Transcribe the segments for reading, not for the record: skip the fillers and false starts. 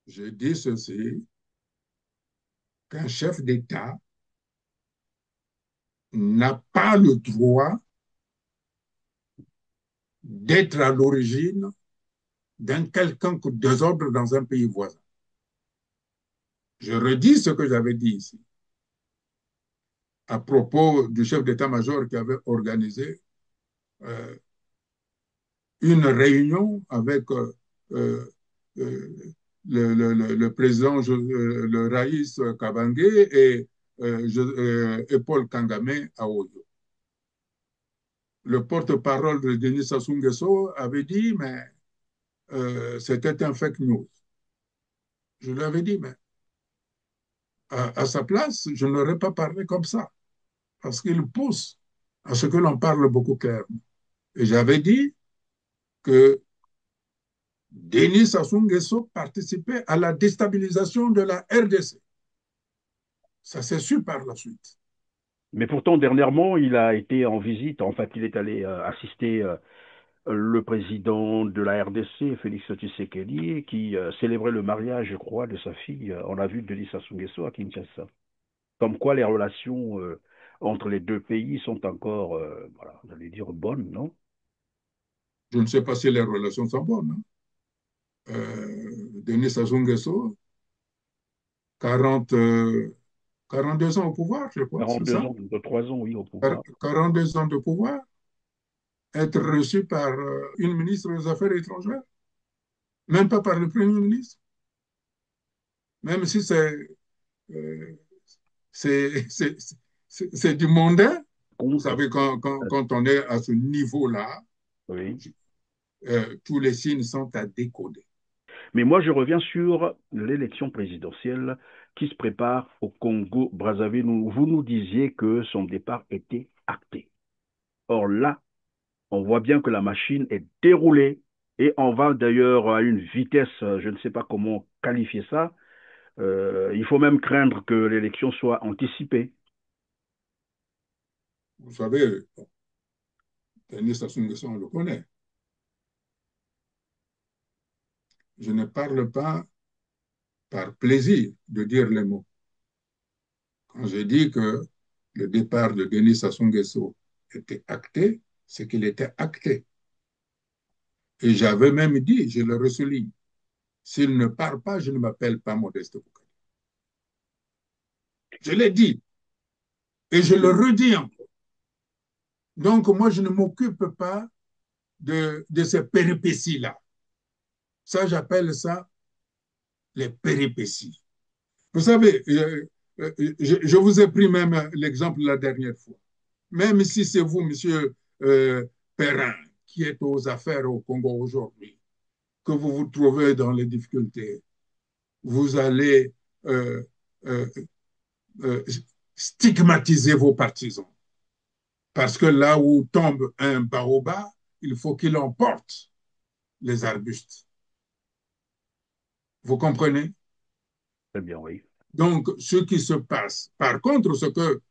Je dis ceci, qu'un chef d'État n'a pas le droit d'être à l'origine d'un quelconque désordre dans un pays voisin. Je redis ce que j'avais dit ici à propos du chef d'état-major qui avait organisé euh, une réunion avec euh, euh, le président le Raïs Kabangé et Paul Kagame à Oyo. Le porte-parole de Denis Sassou Nguesso avait dit, mais c'était un fake news. Je lui avais dit, mais à sa place, je n'aurais pas parlé comme ça, parce qu'il pousse à ce que l'on parle beaucoup clairement. Et j'avais dit que Denis Sassou Nguesso participait à la déstabilisation de la RDC. Ça s'est su par la suite. Mais pourtant, dernièrement, il a été en visite. En fait, il est allé assister le président de la RDC, Félix Tshisekedi, qui célébrait le mariage, je crois, de sa fille. On a vu Denis Sassou Nguesso à Kinshasa. Comme quoi les relations entre les deux pays sont encore, voilà, j'allais dire bonnes, non? Je ne sais pas si les relations sont bonnes. Hein. Denis Sassou Nguesso, 40, 42 ans au pouvoir, je crois, c'est 42 ça? ans, de 3 ans, oui, au pouvoir. 42 ans de pouvoir, être reçu par une ministre des Affaires étrangères, même pas par le Premier ministre, même si euh, c'est du mondain. Vous Compte, savez, quand on est à ce niveau-là, oui. tous les signes sont à décoder. Mais moi, je reviens sur l'élection présidentielle qui se prépare au Congo-Brazzaville. Vous nous disiez que son départ était acté. Or là, on voit bien que la machine est déroulée et on va d'ailleurs à une vitesse, je ne sais pas comment qualifier ça. Il faut même craindre que l'élection soit anticipée. Vous savez, Denis Sassou Nguesso, on le connaît. Je ne parle pas par plaisir de dire les mots. Quand je dis que le départ de Denis Sassou Nguesso était acté, c'est qu'il était acté. Et j'avais même dit, je le ressouligne, s'il ne part pas, je ne m'appelle pas Modeste Boucaille. Je l'ai dit et je le redis encore. Donc, moi, je ne m'occupe pas de ces péripéties-là. Ça, j'appelle ça les péripéties. Vous savez, je vous ai pris même l'exemple la dernière fois. Même si c'est vous, monsieur Perrin, qui êtes aux affaires au Congo aujourd'hui, que vous vous trouvez dans les difficultés, vous allez euh, euh, euh, stigmatiser vos partisans. Parce que là où tombe un baobab, il faut qu'il emporte les arbustes. Vous comprenez? Très bien, oui. Donc, ce qui se passe, par contre, ce que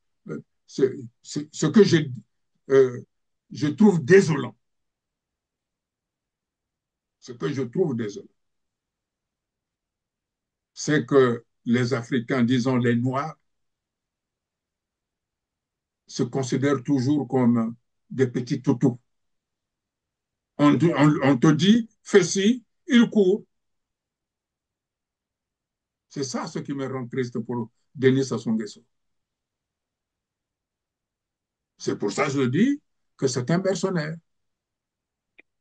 euh, je trouve désolant, ce que je trouve désolant, c'est que les Africains, disons les Noirs, se considèrent toujours comme des petits toutous. On te dit, fais ci, il court. C'est ça ce qui me rend triste pour Denis Sassou Nguesso. C'est pour ça que je dis que c'est un mercenaire.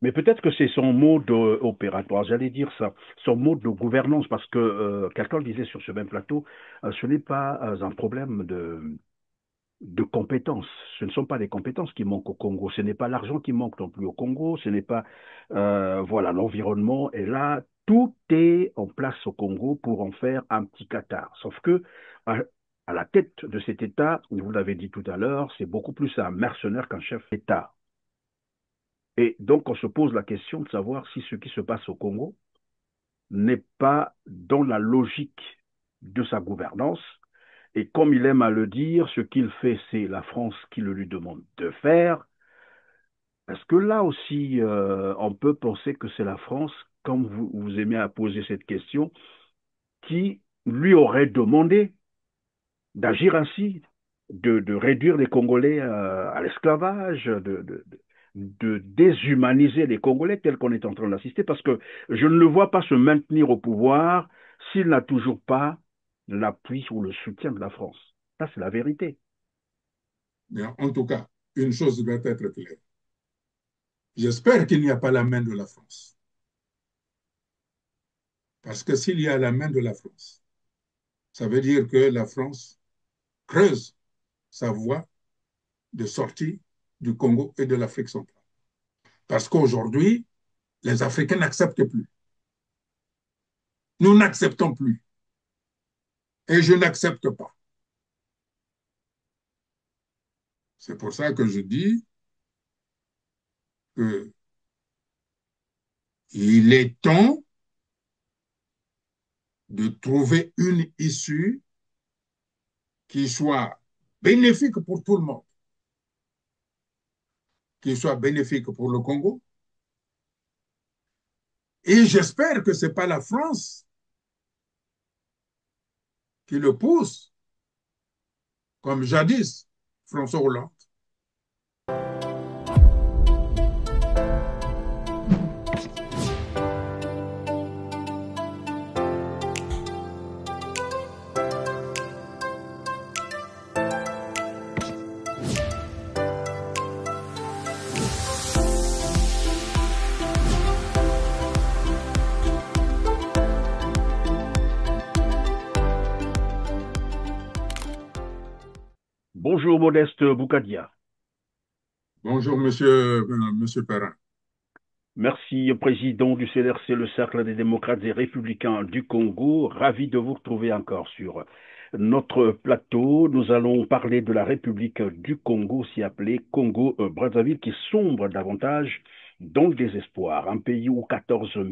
Mais peut-être que c'est son mode opératoire, j'allais dire ça, son mode de gouvernance, parce que quelqu'un le disait sur ce même plateau, ce n'est pas un problème de compétences. Ce ne sont pas les compétences qui manquent au Congo, ce n'est pas l'argent qui manque non plus au Congo, ce n'est pas, voilà, l'environnement est là, tout est en place au Congo pour en faire un petit Qatar. Sauf que à la tête de cet État, vous l'avez dit tout à l'heure, c'est beaucoup plus un mercenaire qu'un chef d'État. Et donc, on se pose la question de savoir si ce qui se passe au Congo n'est pas dans la logique de sa gouvernance. Et comme il aime à le dire, ce qu'il fait, c'est la France qui le lui demande de faire. Parce que là aussi, on peut penser que c'est la France, comme vous aimez à poser cette question, qui lui aurait demandé d'agir ainsi, de réduire les Congolais à l'esclavage, de déshumaniser les Congolais tels qu'on est en train d'assister, parce que je ne le vois pas se maintenir au pouvoir s'il n'a toujours pas l'appui ou le soutien de la France. Ça, c'est la vérité. Mais en tout cas, une chose doit être claire. J'espère qu'il n'y a pas la main de la France. Parce que s'il y a la main de la France, ça veut dire que la France creuse sa voie de sortie du Congo et de l'Afrique centrale. Parce qu'aujourd'hui, les Africains n'acceptent plus. Nous n'acceptons plus. Et je n'accepte pas. C'est pour ça que je dis qu'il est temps de trouver une issue qui soit bénéfique pour tout le monde, qui soit bénéfique pour le Congo. Et j'espère que ce n'est pas la France qui le pousse, comme jadis François Hollande. Bonjour Modeste Boukadia. Bonjour, monsieur Perrin. Merci, président du CLRC, le Cercle des démocrates et républicains du Congo. Ravi de vous retrouver encore sur notre plateau. Nous allons parler de la République du Congo, aussi appelée Congo-Brazzaville, qui sombre davantage dans le désespoir. Un pays où 14 000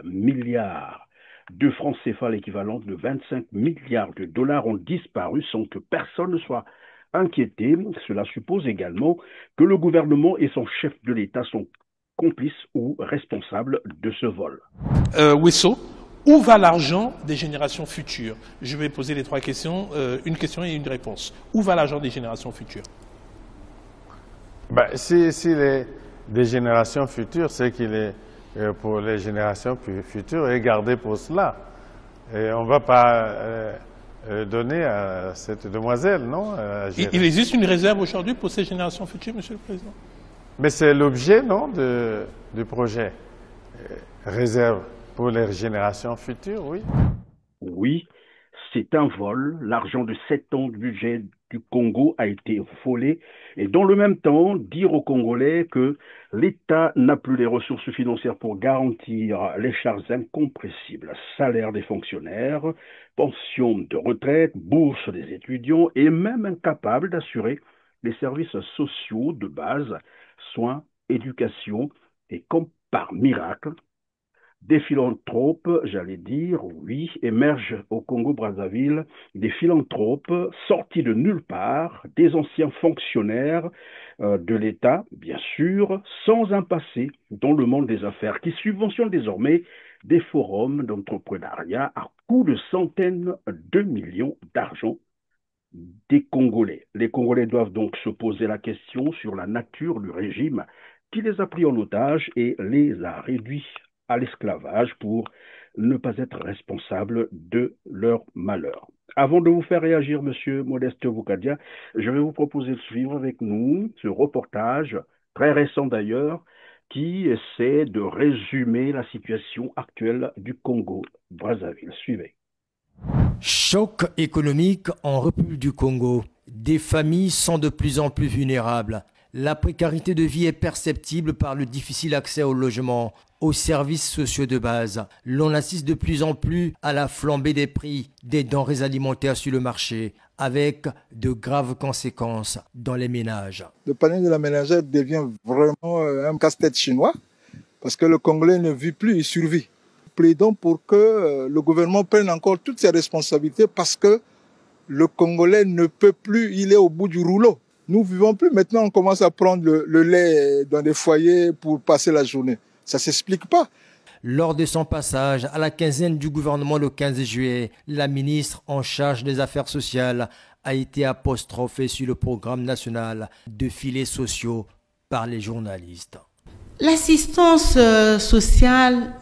milliards de francs CFA, l'équivalent de 25 milliards de dollars, ont disparu sans que personne ne soit inquiété. Cela suppose également que le gouvernement et son chef de l'État sont complices ou responsables de ce vol. Wesso, où va l'argent des générations futures? Je vais poser les trois questions, une question et une réponse. Où va l'argent des générations futures? Si les des générations futures, c'est qu'il est pour les générations futures est gardé pour cela. Et on ne va pas donner à cette demoiselle, non? Il existe une réserve aujourd'hui pour ces générations futures, Monsieur le Président? Mais c'est l'objet, non, du projet. Réserve pour les générations futures, oui. Oui, c'est un vol. L'argent de 7 ans de budget du Congo a été volé. Et dans le même temps, dire aux Congolais que l'État n'a plus les ressources financières pour garantir les charges incompressibles, salaires des fonctionnaires, pensions de retraite, bourses des étudiants et même incapable d'assurer les services sociaux de base, soins, éducation, et comme par miracle, des philanthropes, j'allais dire, oui, émergent au Congo-Brazzaville, des philanthropes sortis de nulle part, des anciens fonctionnaires de l'État, bien sûr, sans un passé dans le monde des affaires, qui subventionnent désormais des forums d'entrepreneuriat à coût de centaines de millions d'argent des Congolais. Les Congolais doivent donc se poser la question sur la nature du régime qui les a pris en otage et les a réduits à l'esclavage pour ne pas être responsables de leur malheur. Avant de vous faire réagir, Monsieur Modeste Boukadia, je vais vous proposer de suivre avec nous ce reportage, très récent d'ailleurs, qui essaie de résumer la situation actuelle du Congo-Brazzaville. Suivez. Choc économique en République du Congo. Des familles sont de plus en plus vulnérables. La précarité de vie est perceptible par le difficile accès au logement, aux services sociaux de base. L'on assiste de plus en plus à la flambée des prix des denrées alimentaires sur le marché, avec de graves conséquences dans les ménages. Le panier de la ménagère devient vraiment un casse-tête chinois, parce que le Congolais ne vit plus, il survit. Plaidons pour que le gouvernement prenne encore toutes ses responsabilités parce que le Congolais ne peut plus, il est au bout du rouleau. Nous ne vivons plus. Maintenant, on commence à prendre le lait dans des foyers pour passer la journée. Ça ne s'explique pas. Lors de son passage à la quinzaine du gouvernement le 15 juillet, la ministre en charge des Affaires sociales a été apostrophée sur le programme national de filets sociaux par les journalistes. L'assistance sociale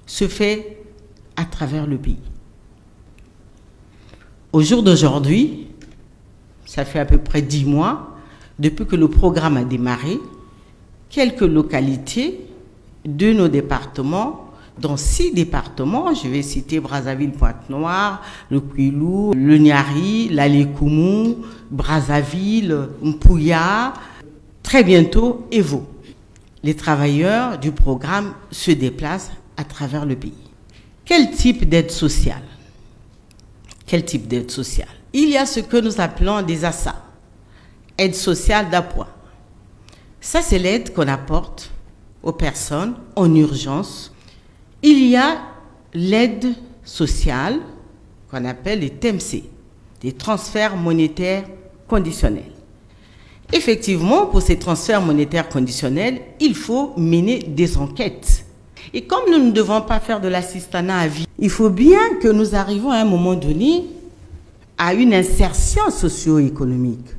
se fait à travers le pays. Au jour d'aujourd'hui, ça fait à peu près 10 mois, depuis que le programme a démarré, quelques localités de nos départements, dans 6 départements, je vais citer Brazzaville, Pointe-Noire, le Kwilu, le Niari, l'Alekoumou, Brazzaville, Mpouya, très bientôt Evo. Les travailleurs du programme se déplacent à travers le pays. Quel type d'aide sociale? Quel type d'aide sociale? Il y a ce que nous appelons des ASA, aide sociale d'appoint. Ça, c'est l'aide qu'on apporte aux personnes en urgence. Il y a l'aide sociale qu'on appelle les TMC, des transferts monétaires conditionnels. Effectivement, pour ces transferts monétaires conditionnels, il faut mener des enquêtes. Et comme nous ne devons pas faire de l'assistanat à vie, il faut bien que nous arrivions à un moment donné à une insertion socio-économique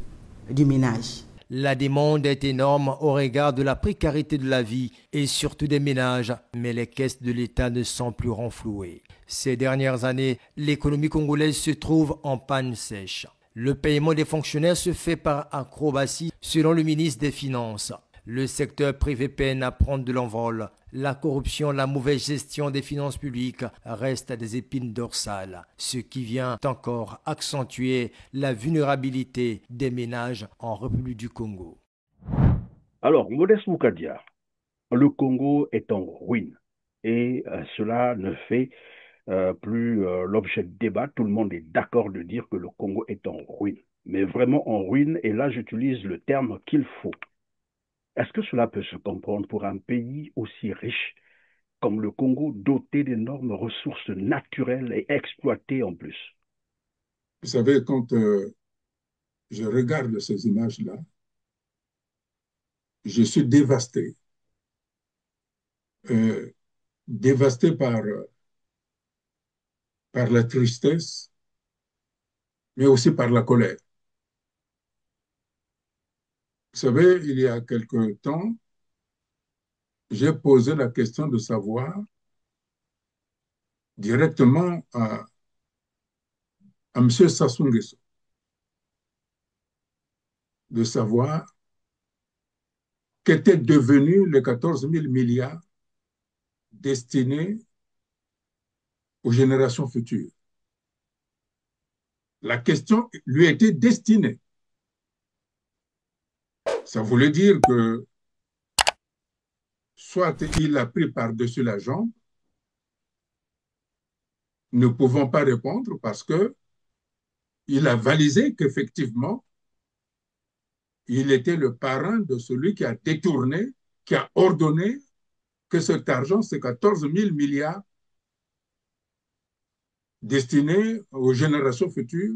du ménage. La demande est énorme au regard de la précarité de la vie et surtout des ménages, mais les caisses de l'État ne sont plus renflouées. Ces dernières années, l'économie congolaise se trouve en panne sèche. Le paiement des fonctionnaires se fait par acrobatie, selon le ministre des Finances. Le secteur privé peine à prendre de l'envol. La corruption, la mauvaise gestion des finances publiques restent des épines dorsales, ce qui vient encore accentuer la vulnérabilité des ménages en République du Congo. Alors, Modeste Moukadia, le Congo est en ruine et cela ne fait plus l'objet de débat. Tout le monde est d'accord de dire que le Congo est en ruine, mais vraiment en ruine, et là j'utilise le terme qu'il faut. Est-ce que cela peut se comprendre pour un pays aussi riche comme le Congo, doté d'énormes ressources naturelles et exploitées en plus? Vous savez, quand je regarde ces images-là, je suis dévasté. Dévasté par la tristesse, mais aussi par la colère. Vous savez, il y a quelque temps, j'ai posé la question de savoir directement à M. Sassou Nguesso, de savoir qu'étaient devenus les 14 000 milliards destinés aux générations futures. La question lui était destinée. Ça voulait dire que soit il l'a pris par-dessus la jambe, ne pouvant pas répondre parce que il a validé qu'effectivement, il était le parrain de celui qui a détourné, qui a ordonné que cet argent, ces 14 000 milliards destinés aux générations futures,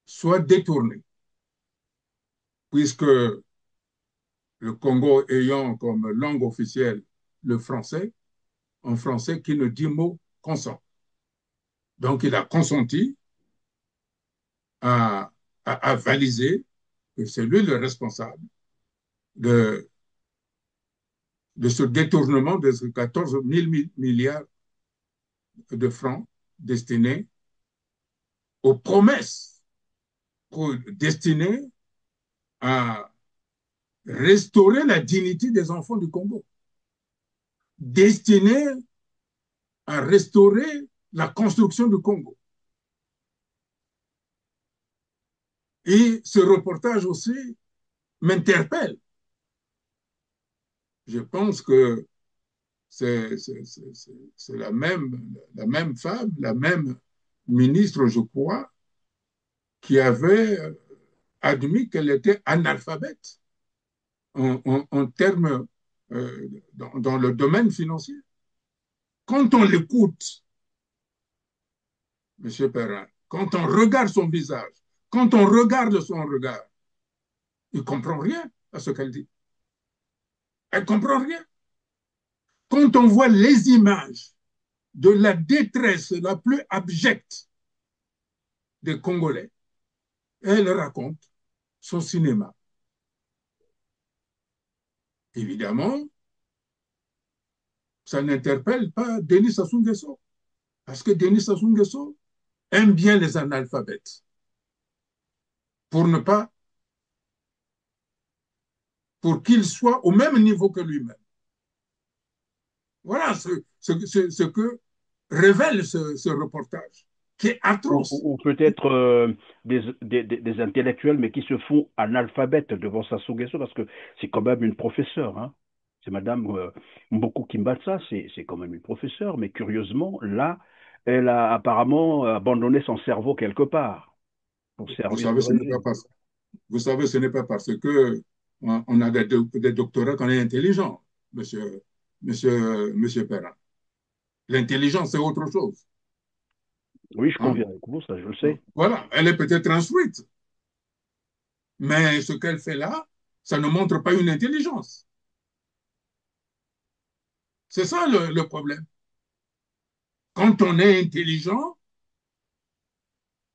soit détourné. Puisque le Congo ayant comme langue officielle le français, un français qui ne dit mot consent. Donc il a consenti à valider que c'est lui le responsable de ce détournement de ces 14 000 milliards de francs destinés aux promesses destinées à restaurer la dignité des enfants du Congo, destinés à restaurer la construction du Congo. Et ce reportage aussi m'interpelle. Je pense que c'est la même femme, la même ministre, je crois, qui avait admis qu'elle était analphabète en termes dans le domaine financier. Quand on l'écoute, M. Perrin, quand on regarde son visage, quand on regarde son regard, il ne comprend rien à ce qu'elle dit. Elle ne comprend rien. quand on voit les images de la détresse la plus abjecte des Congolais, elle raconte son cinéma. Évidemment, ça n'interpelle pas Denis Sassou Nguesso, parce que Denis Sassou Nguesso aime bien les analphabètes, pour qu'ils soient au même niveau que lui-même. Voilà ce que révèle ce reportage, qui est atroce. Ou peut-être des intellectuels, mais qui se font analphabètes devant Sassou Nguesso, parce que c'est quand même une professeure. Hein. C'est Madame Mboku Kimbatsa, c'est quand même une professeure, mais curieusement, là, elle a apparemment abandonné son cerveau quelque part pour Vous servir savez, le ce n'est pas régime. parce, vous savez, ce n'est pas parce que on a des doctorats qu'on est intelligent, monsieur Perrin. L'intelligence, c'est autre chose. Oui, je Hein? conviens avec vous, ça je le sais. Voilà, elle est peut-être instruite, mais ce qu'elle fait là, ça ne montre pas une intelligence. C'est ça le problème. Quand on est intelligent,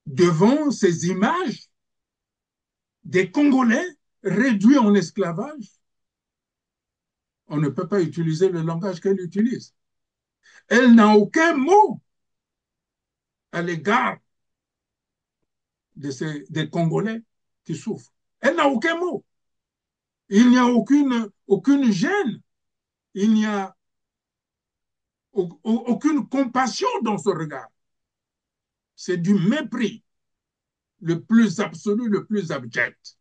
devant ces images des Congolais réduits en esclavage, on ne peut pas utiliser le langage qu'elle utilise. Elle n'a aucun mot à l'égard des Congolais qui souffrent. Elle n'a aucun mot. Il n'y a aucune gêne. Il n'y a aucune compassion dans ce regard. C'est du mépris le plus absolu, le plus abject.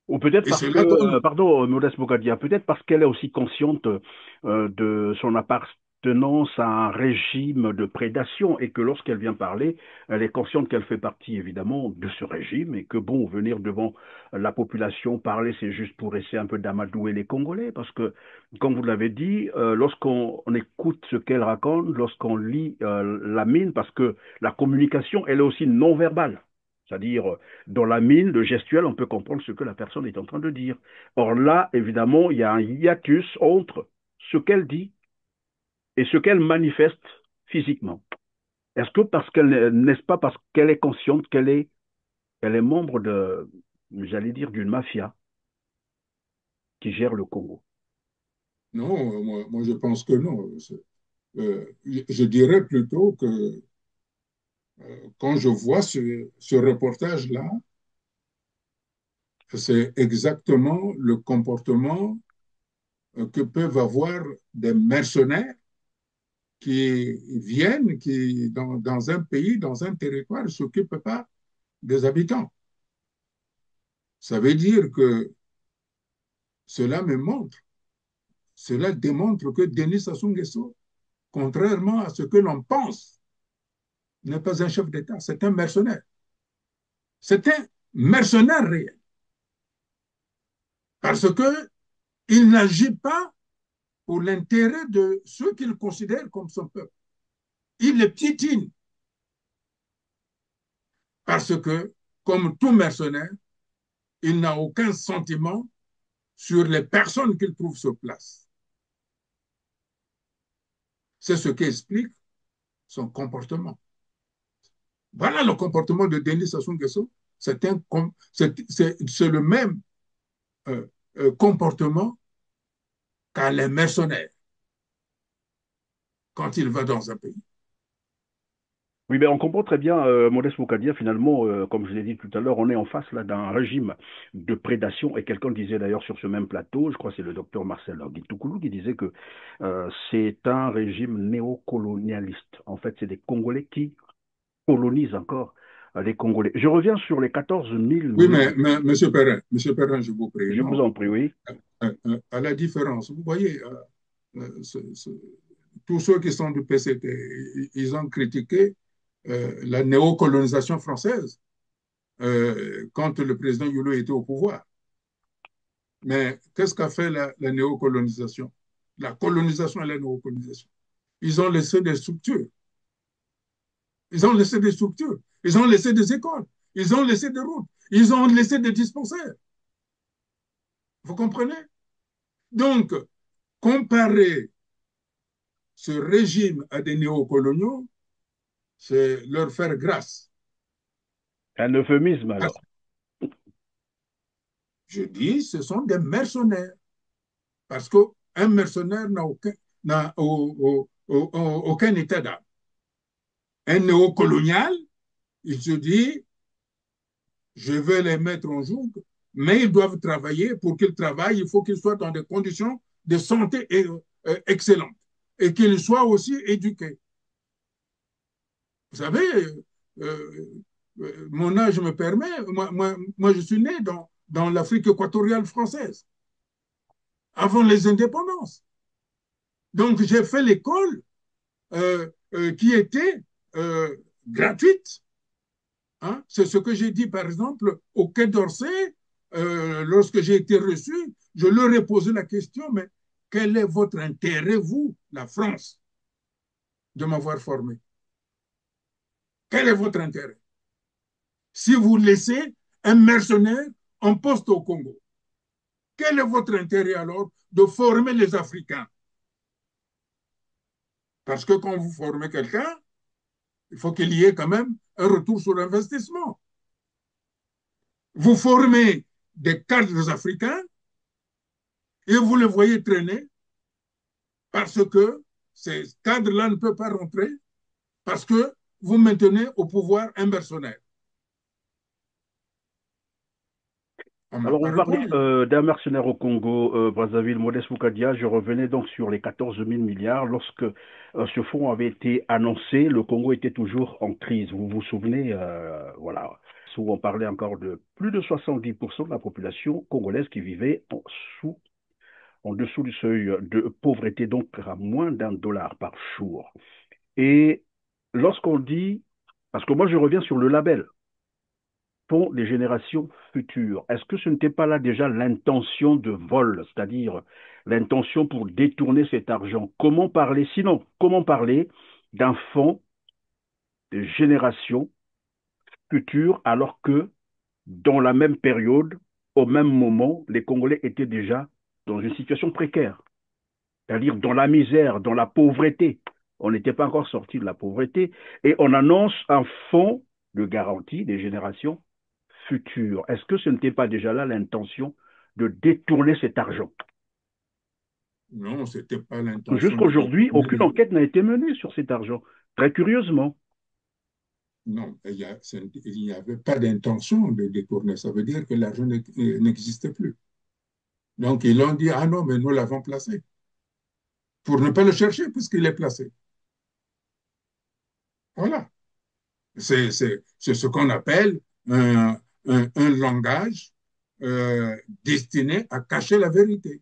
Ou peut-être Et parce cela que, donne. pardon, Modeste Bogadia, peut-être parce qu'elle est aussi consciente de son appartenance à un régime de prédation et que lorsqu'elle vient parler, elle est consciente qu'elle fait partie évidemment de ce régime et que bon, venir devant la population parler, c'est juste pour essayer un peu d'amadouer les Congolais parce que, comme vous l'avez dit, lorsqu'on écoute ce qu'elle raconte, lorsqu'on lit la mine, parce que la communication, elle est aussi non verbale. C'est-à-dire, dans la mine, le gestuel, on peut comprendre ce que la personne est en train de dire. Or là, évidemment, il y a un hiatus entre ce qu'elle dit et ce qu'elle manifeste physiquement. Est-ce que parce qu'elle n'est-ce pas parce qu'elle est consciente qu'elle est membre de, j'allais dire, d'une mafia qui gère le Congo? Non, moi, je pense que non. Je dirais plutôt que quand je vois ce reportage-là, c'est exactement le comportement que peuvent avoir des mercenaires qui viennent, qui dans un pays, dans un territoire, ne s'occupent pas des habitants. Ça veut dire que cela me montre, cela démontre que Denis Sassou Nguesso, contrairement à ce que l'on pense, n'est pas un chef d'État, c'est un mercenaire. C'est un mercenaire réel. Parce qu'il n'agit pas pour l'intérêt de ceux qu'il considère comme son peuple. Il les piétine. Parce que, comme tout mercenaire, il n'a aucun sentiment sur les personnes qu'il trouve sur place. C'est ce qui explique son comportement. Voilà le comportement de Denis Sassou Nguesso. C'est le même comportement qu'a les mercenaires quand il va dans un pays. Oui, ben on comprend très bien, Modeste Moukadia, finalement, comme je l'ai dit tout à l'heure, on est en face là d'un régime de prédation. Et quelqu'un disait d'ailleurs sur ce même plateau, je crois que c'est le docteur Marcel Guitoukoulou qui disait que c'est un régime néocolonialiste. En fait, c'est des Congolais qui colonisent encore les Congolais. Je reviens sur les 14 000 Oui, morts. mais M. Perrin, je vous prie, Je vous non. en prie, oui. À la différence, vous voyez, tous ceux qui sont du PCT, ils ont critiqué la néocolonisation française quand le président Youlou était au pouvoir. Mais qu'est-ce qu'a fait la néocolonisation? La colonisation et la néocolonisation. Ils ont laissé des structures. Ils ont laissé des structures. Ils ont laissé des écoles. Ils ont laissé des routes. Ils ont laissé des dispensaires. Vous comprenez? Donc, comparer ce régime à des néocoloniaux, c'est leur faire grâce. Un euphémisme alors. Je dis, ce sont des mercenaires. Parce qu'un mercenaire n'a aucun état d'âme. Un néocolonial, il se dit, je vais les mettre en joug, mais ils doivent travailler. Pour qu'ils travaillent, il faut qu'ils soient dans des conditions de santé excellentes et qu'ils soient aussi éduqués. Vous savez, mon âge me permet, moi je suis né dans l'Afrique équatoriale française, avant les indépendances. Donc j'ai fait l'école qui était gratuite. Hein? C'est ce que j'ai dit, par exemple, au Quai d'Orsay, lorsque j'ai été reçu, je leur ai posé la question, mais quel est votre intérêt, vous, la France, de m'avoir formé? Quel est votre intérêt? Si vous laissez un mercenaire en poste au Congo, quel est votre intérêt alors de former les Africains? Parce que quand vous formez quelqu'un, il faut qu'il y ait quand même un retour sur investissement. Vous formez des cadres africains et vous les voyez traîner parce que ces cadres-là ne peuvent pas rentrer parce que vous maintenez au pouvoir un mercenaire. Alors, on parlait d'un mercenaire au Congo, Brazzaville, Modeste Moukadia. Je revenais donc sur les 14 000 milliards. Lorsque ce fonds avait été annoncé, le Congo était toujours en crise. Vous vous souvenez, voilà, où on parlait encore de plus de 70% de la population congolaise qui vivait en dessous du seuil de pauvreté, donc à moins d'$1 par jour. Et lorsqu'on dit, parce que moi je reviens sur le label, pour les générations futures. Est-ce que ce n'était pas là déjà l'intention de vol, c'est-à-dire l'intention pour détourner cet argent? Comment parler, sinon, comment parler d'un fonds de générations futures alors que dans la même période, au même moment, les Congolais étaient déjà dans une situation précaire, c'est-à-dire dans la misère, dans la pauvreté. On n'était pas encore sorti de la pauvreté et on annonce un fonds de garantie des générations futur. Est-ce que ce n'était pas déjà là l'intention de détourner cet argent? Non, ce n'était pas l'intention. Jusqu'aujourd'hui, aucune enquête n'a été menée sur cet argent, très curieusement. Non, il n'y avait pas d'intention de détourner. Ça veut dire que l'argent n'existait plus. Donc, ils ont dit, ah non, mais nous l'avons placé. Pour ne pas le chercher, puisqu'il est placé. Voilà. C'est ce qu'on appelle un langage destiné à cacher la vérité.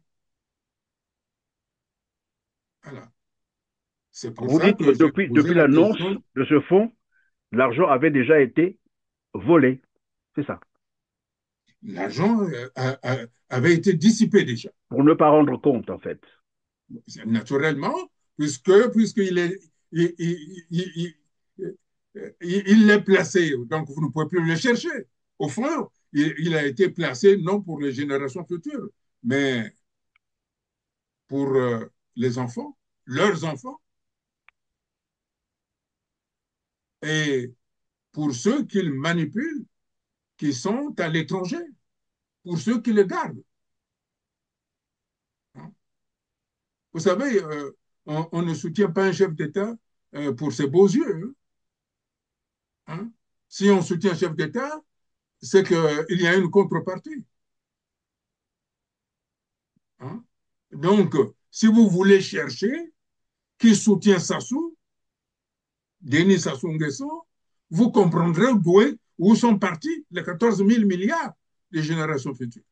Voilà. C'est pour Vous ça dites que depuis l'annonce de ce fonds, l'argent avait déjà été volé. C'est ça. L'argent avait été dissipé déjà. Pour ne pas rendre compte, en fait. Naturellement, puisqu'il est il est placé, donc vous ne pouvez plus le chercher. Au fond, il a été placé non pour les générations futures, mais pour les enfants, leurs enfants, et pour ceux qu'ils manipulent, qui sont à l'étranger, pour ceux qui le gardent. Vous savez, on ne soutient pas un chef d'État pour ses beaux yeux. Hein? Si on soutient un chef d'État, c'est qu'il y a une contrepartie. Hein? Donc, si vous voulez chercher qui soutient Sassou, Denis Sassou Nguesso, vous comprendrez où sont partis les 14 000 milliards des générations futures.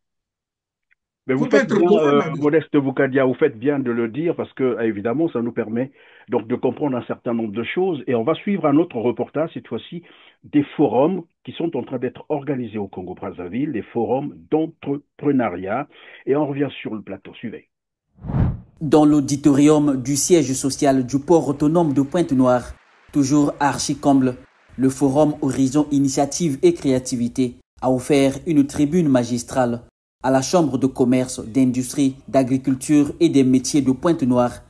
Mais vous faites bien, Modeste Moukadia, vous faites bien de le dire parce que, évidemment, ça nous permet donc de comprendre un certain nombre de choses. Et on va suivre un autre reportage, cette fois-ci, des forums qui sont en train d'être organisés au Congo-Brazzaville, des forums d'entrepreneuriat. Et on revient sur le plateau. Suivez. Dans l'auditorium du siège social du port autonome de Pointe-Noire, toujours à Archicomble, le forum Horizon Initiative et Créativité a offert une tribune magistrale à la Chambre de commerce, d'industrie, d'agriculture et des métiers de Pointe-Noire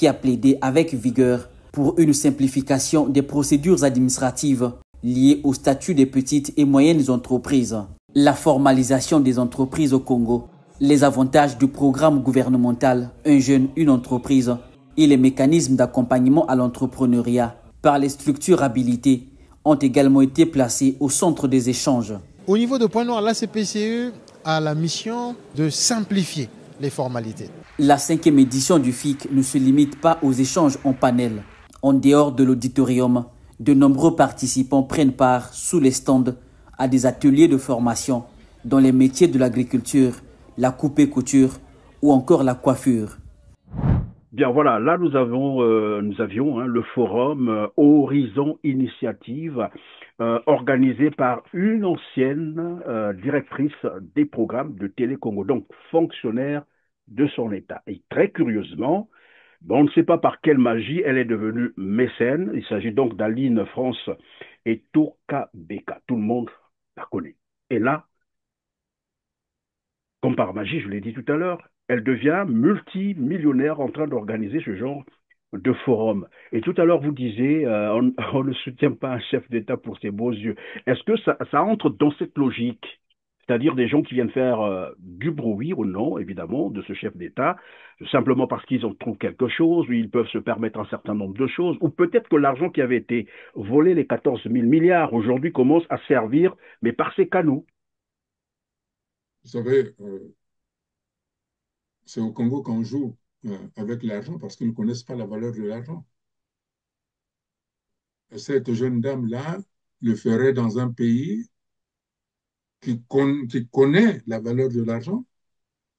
qui a plaidé avec vigueur pour une simplification des procédures administratives liées au statut des petites et moyennes entreprises, la formalisation des entreprises au Congo, les avantages du programme gouvernemental Un jeune, une entreprise et les mécanismes d'accompagnement à l'entrepreneuriat par les structures habilitées ont également été placés au centre des échanges. Au niveau de Point Noir, la CPCE a la mission de simplifier les formalités. La 5e édition du FIC ne se limite pas aux échanges en panel. En dehors de l'auditorium, de nombreux participants prennent part sous les stands à des ateliers de formation dans les métiers de l'agriculture, la coupe et couture ou encore la coiffure. Bien voilà, là nous avions le forum Horizon Initiative organisé par une ancienne directrice des programmes de Télé Congo, donc fonctionnaire de son État. Et très curieusement, on ne sait pas par quelle magie elle est devenue mécène. Il s'agit donc d'Aline France et Toka Beka. Tout le monde la connaît. Et là, comme par magie, je l'ai dit tout à l'heure, elle devient multimillionnaire en train d'organiser ce genre de forum. Et tout à l'heure, vous disiez, on ne soutient pas un chef d'État pour ses beaux yeux. Est-ce que ça entre dans cette logique? C'est-à-dire des gens qui viennent faire du bruit ou non, évidemment, de ce chef d'État, simplement parce qu'ils en trouvent quelque chose, ou ils peuvent se permettre un certain nombre de choses, ou peut-être que l'argent qui avait été volé, les 14 000 milliards, aujourd'hui commence à servir, mais par ces canaux. Vous savez, c'est au Congo qu'on joue avec l'argent parce qu'ils ne connaissent pas la valeur de l'argent. Cette jeune dame-là le ferait dans un pays qui connaît la valeur de l'argent.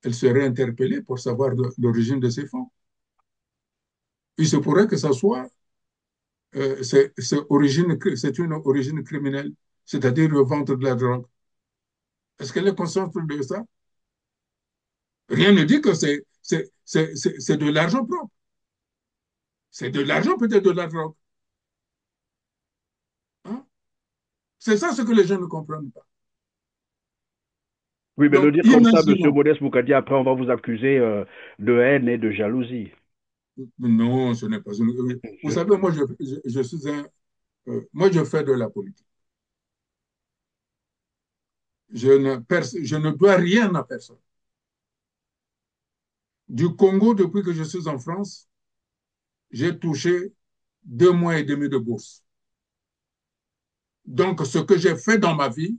Elle serait interpellée pour savoir l'origine de ces fonds. Il se pourrait que ça soit c'est une origine criminelle, c'est-à-dire le ventre de la drogue. Est-ce qu'elle est consciente de ça? Rien ne dit que c'est de l'argent propre. C'est de l'argent, peut-être de la drogue. Hein? C'est ça ce que les gens ne comprennent pas. Oui, mais Donc, le dire comme ça, M. Modeste Boukadi, après on va vous accuser de haine et de jalousie. Non, ce n'est pas. Vous savez, moi, je suis moi, je fais de la politique. Je ne dois rien à personne. Du Congo, depuis que je suis en France, j'ai touché 2 mois et demi de bourse. Donc, ce que j'ai fait dans ma vie,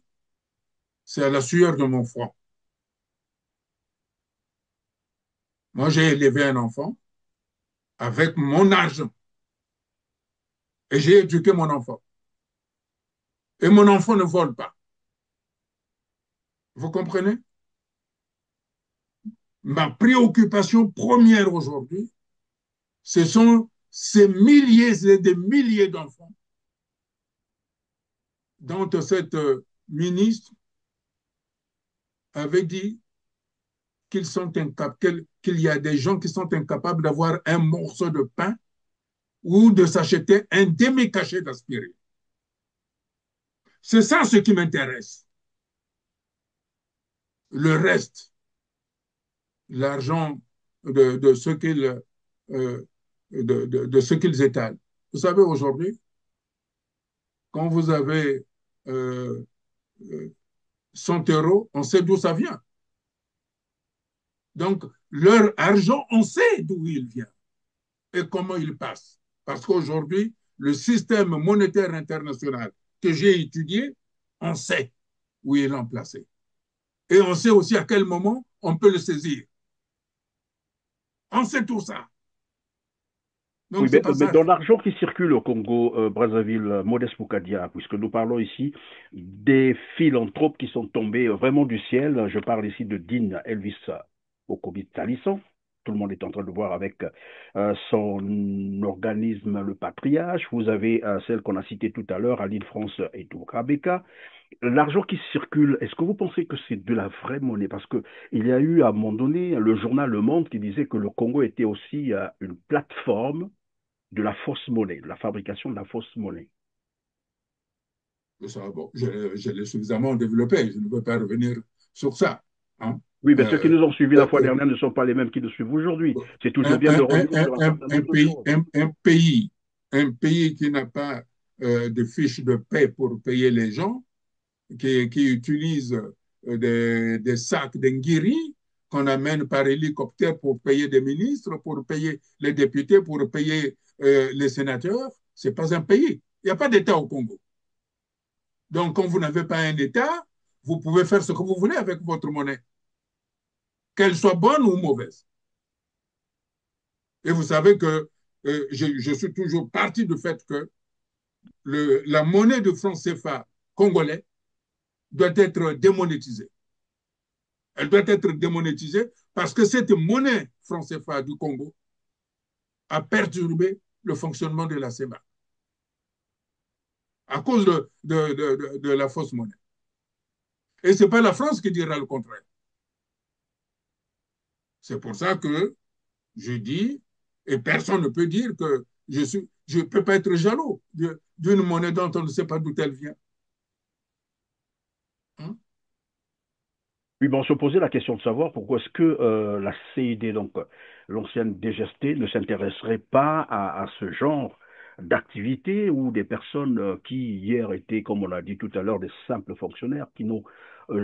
c'est à la sueur de mon front. Moi, j'ai élevé un enfant avec mon argent. Et j'ai éduqué mon enfant. Et mon enfant ne vole pas. Vous comprenez? Ma préoccupation première aujourd'hui, ce sont ces milliers et des milliers d'enfants dont cette ministre avait dit qu'il y a des gens qui sont incapables d'avoir un morceau de pain ou de s'acheter un demi-cachet d'aspirine. C'est ça ce qui m'intéresse. Le reste, l'argent de ce qu'ils étalent. Vous savez, aujourd'hui, quand vous avez 100 euros, on sait d'où ça vient. Donc, leur argent, on sait d'où il vient et comment il passe. Parce qu'aujourd'hui, le système monétaire international que j'ai étudié, on sait où il est emplacé. Et on sait aussi à quel moment on peut le saisir. On sait tout ça. Donc, oui, mais dans l'argent qui circule au Congo, Brazzaville, Modeste Boukadia, puisque nous parlons ici des philanthropes qui sont tombés vraiment du ciel. Je parle ici de Dean Elvis Okobi Talisson. Tout le monde est en train de voir avec son organisme, le Patriarche. Vous avez celle qu'on a citée tout à l'heure, Aline France et Toka Beka. L'argent qui circule, est-ce que vous pensez que c'est de la vraie monnaie? Parce qu'il y a eu à un moment donné le journal Le Monde qui disait que le Congo était aussi une plateforme de la fausse monnaie, de la fabrication de la fausse monnaie. Ça, bon, je l'ai suffisamment développé, je ne peux pas revenir sur ça. Hein. Oui, mais ceux qui nous ont suivis la fois euh, dernière ne sont pas les mêmes qui nous suivent aujourd'hui. C'est toujours bien de revenir sur un certain nombre de choses. un pays qui n'a pas de fiche de paie pour payer les gens, qui utilise des sacs d'engiri qu'on amène par hélicoptère pour payer des ministres, pour payer les députés, pour payer les sénateurs, ce n'est pas un pays. Il n'y a pas d'État au Congo. Donc, quand vous n'avez pas un État, vous pouvez faire ce que vous voulez avec votre monnaie, qu'elle soit bonne ou mauvaise. Et vous savez que je suis toujours parti du fait que la monnaie de franc CFA congolais doit être démonétisée. Elle doit être démonétisée parce que cette monnaie franc CFA du Congo a perturbé le fonctionnement de la CEMA à cause de la fausse monnaie. Et ce n'est pas la France qui dira le contraire. C'est pour ça que je dis, et personne ne peut dire que je ne peux pas être jaloux d'une monnaie dont on ne sait pas d'où elle vient. Hein? Oui, bon, on se posait la question de savoir pourquoi est-ce que la CID, donc l'ancienne DGST, ne s'intéresserait pas à ce genre d'activité où des personnes qui hier étaient, comme on l'a dit tout à l'heure, des simples fonctionnaires qui n'ont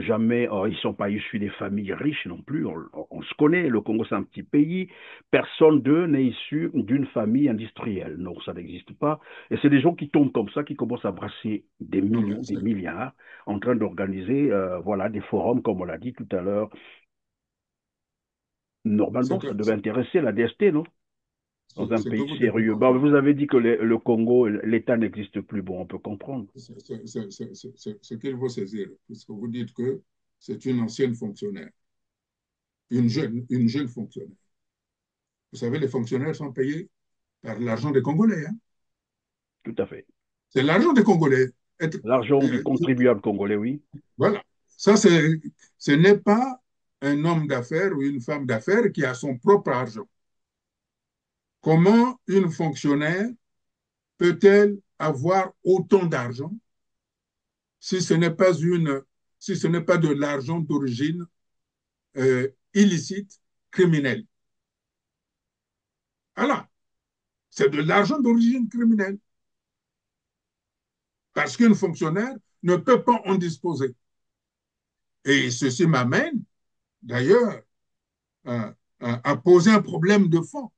jamais, ils ne sont pas issus des familles riches non plus. On se connaît, le Congo c'est un petit pays, personne d'eux n'est issu d'une famille industrielle. Non, ça n'existe pas. Et c'est des gens qui tombent comme ça, qui commencent à brasser des Non, millions, des milliards en train d'organiser voilà, des forums, comme on l'a dit tout à l'heure. Normalement, ça devait intéresser la DST, non? Dans un pays sérieux. Bon, vous avez dit que le Congo, l'État n'existe plus. Bon, on peut comprendre. Ce qu'il faut saisir, puisque vous dites que c'est une ancienne fonctionnaire, une jeune fonctionnaire. Vous savez, les fonctionnaires sont payés par l'argent des Congolais. Hein? Tout à fait. C'est l'argent des Congolais. L'argent du contribuable congolais, oui. Voilà. Ça, ce n'est pas un homme d'affaires ou une femme d'affaires qui a son propre argent. Comment une fonctionnaire peut-elle avoir autant d'argent si ce n'est pas de l'argent d'origine illicite, criminelle? Voilà. C'est de l'argent d'origine criminelle. Parce qu'un fonctionnaire ne peut pas en disposer. Et ceci m'amène, d'ailleurs, à poser un problème de fond.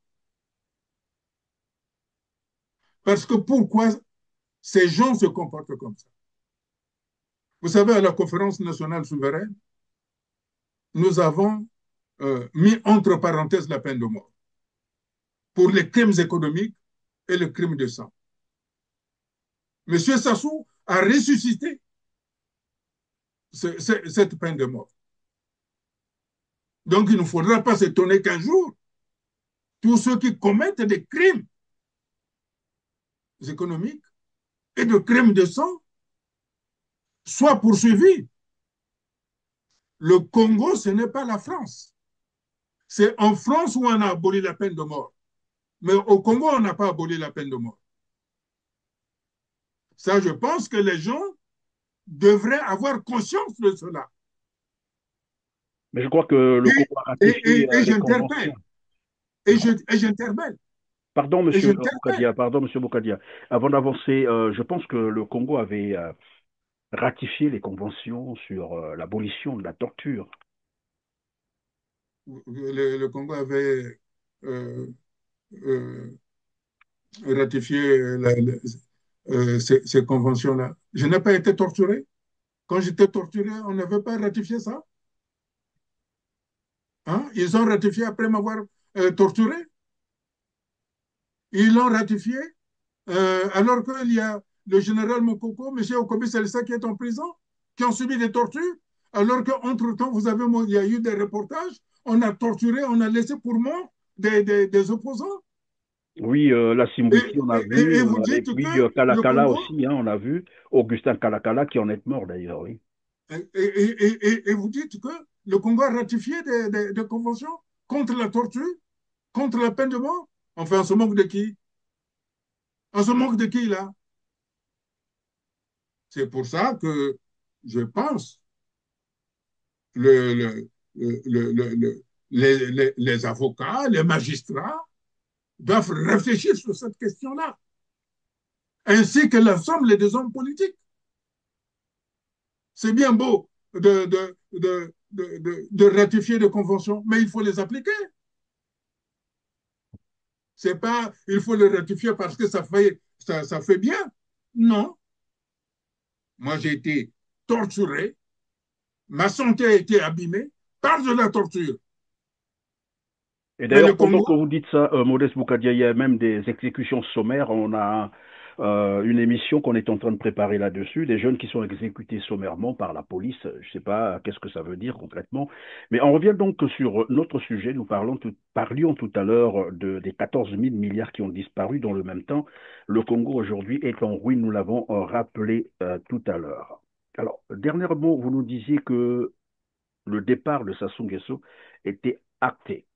Parce que pourquoi ces gens se comportent comme ça? Vous savez, à la conférence nationale souveraine, nous avons mis entre parenthèses la peine de mort pour les crimes économiques et le crime de sang. M. Sassou a ressuscité cette peine de mort. Donc, il ne faudra pas s'étonner qu'un jour, tous ceux qui commettent des crimes économiques et de crimes de sang soient poursuivis. Le Congo, ce n'est pas la France. C'est en France où on a aboli la peine de mort. Mais au Congo, on n'a pas aboli la peine de mort. Ça, je pense que les gens devraient avoir conscience de cela. Mais je crois que le Congo a ratifié les conventions. Et j'interpelle. Pardon, monsieur Bokadia. Avant d'avancer, je pense que le Congo avait ratifié les conventions sur l'abolition de la torture. Le Congo avait ratifié ces conventions-là. Je n'ai pas été torturé. Quand j'étais torturé, on n'avait pas ratifié ça. Hein? Ils ont ratifié après m'avoir torturé. Ils l'ont ratifié alors qu'il y a le général Mokoko, M. Okobi Salissa qui est en prison, qui ont subi des tortures, alors qu'entre-temps, il y a eu des reportages, on a torturé, on a laissé pour mort des opposants. Oui, la Simbouti, on a vu, et vous dites que Kalakala aussi, hein, on a vu, Augustin Kalakala qui en est mort d'ailleurs, oui. Et vous dites que le Congo a ratifié des conventions contre la torture, contre la peine de mort. Enfin, on se moque de qui? On se moque de qui, là? C'est pour ça que je pense les avocats, les magistrats doivent réfléchir sur cette question-là, ainsi que l'ensemble des hommes politiques. C'est bien beau de ratifier des conventions, mais il faut les appliquer. C'est pas, il faut les ratifier parce que ça fait bien. Non. Moi, j'ai été torturé, ma santé a été abîmée par de la torture. Et d'ailleurs, pendant que vous dites ça, Modeste Boukadia, il y a même des exécutions sommaires. On a une émission qu'on est en train de préparer là-dessus, des jeunes qui sont exécutés sommairement par la police. Je ne sais pas qu'est-ce que ça veut dire concrètement. Mais on revient donc sur notre sujet. Nous parlions tout à l'heure des 14 000 milliards qui ont disparu. Dans le même temps, le Congo aujourd'hui est en ruine. Nous l'avons rappelé tout à l'heure. Alors, dernièrement, vous nous disiez que le départ de Sassou Nguesso était acté.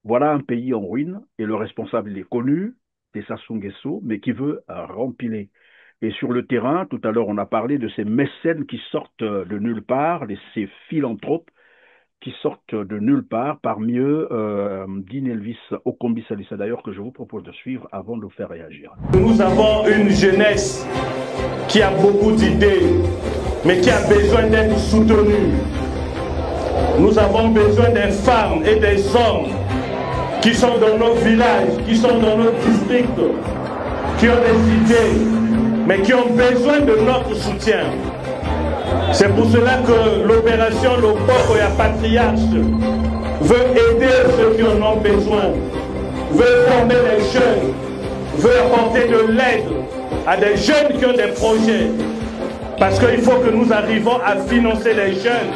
Voilà un pays en ruine et le responsable il est connu, c'est Sassou Nguesso, mais qui veut rempiler. Et sur le terrain, tout à l'heure on a parlé de ces mécènes qui sortent de nulle part, ces philanthropes qui sortent de nulle part, parmi eux Dean Elvis Okombi Salissa d'ailleurs que je vous propose de suivre avant de vous faire réagir. Nous avons une jeunesse qui a beaucoup d'idées, mais qui a besoin d'être soutenue. Nous avons besoin des femmes et des hommes qui sont dans nos villages, qui sont dans nos districts, qui ont des idées, mais qui ont besoin de notre soutien. C'est pour cela que l'opération Lopokoya Patriarche veut aider ceux qui en ont besoin, veut former les jeunes, veut apporter de l'aide à des jeunes qui ont des projets. Parce qu'il faut que nous arrivons à financer les jeunes.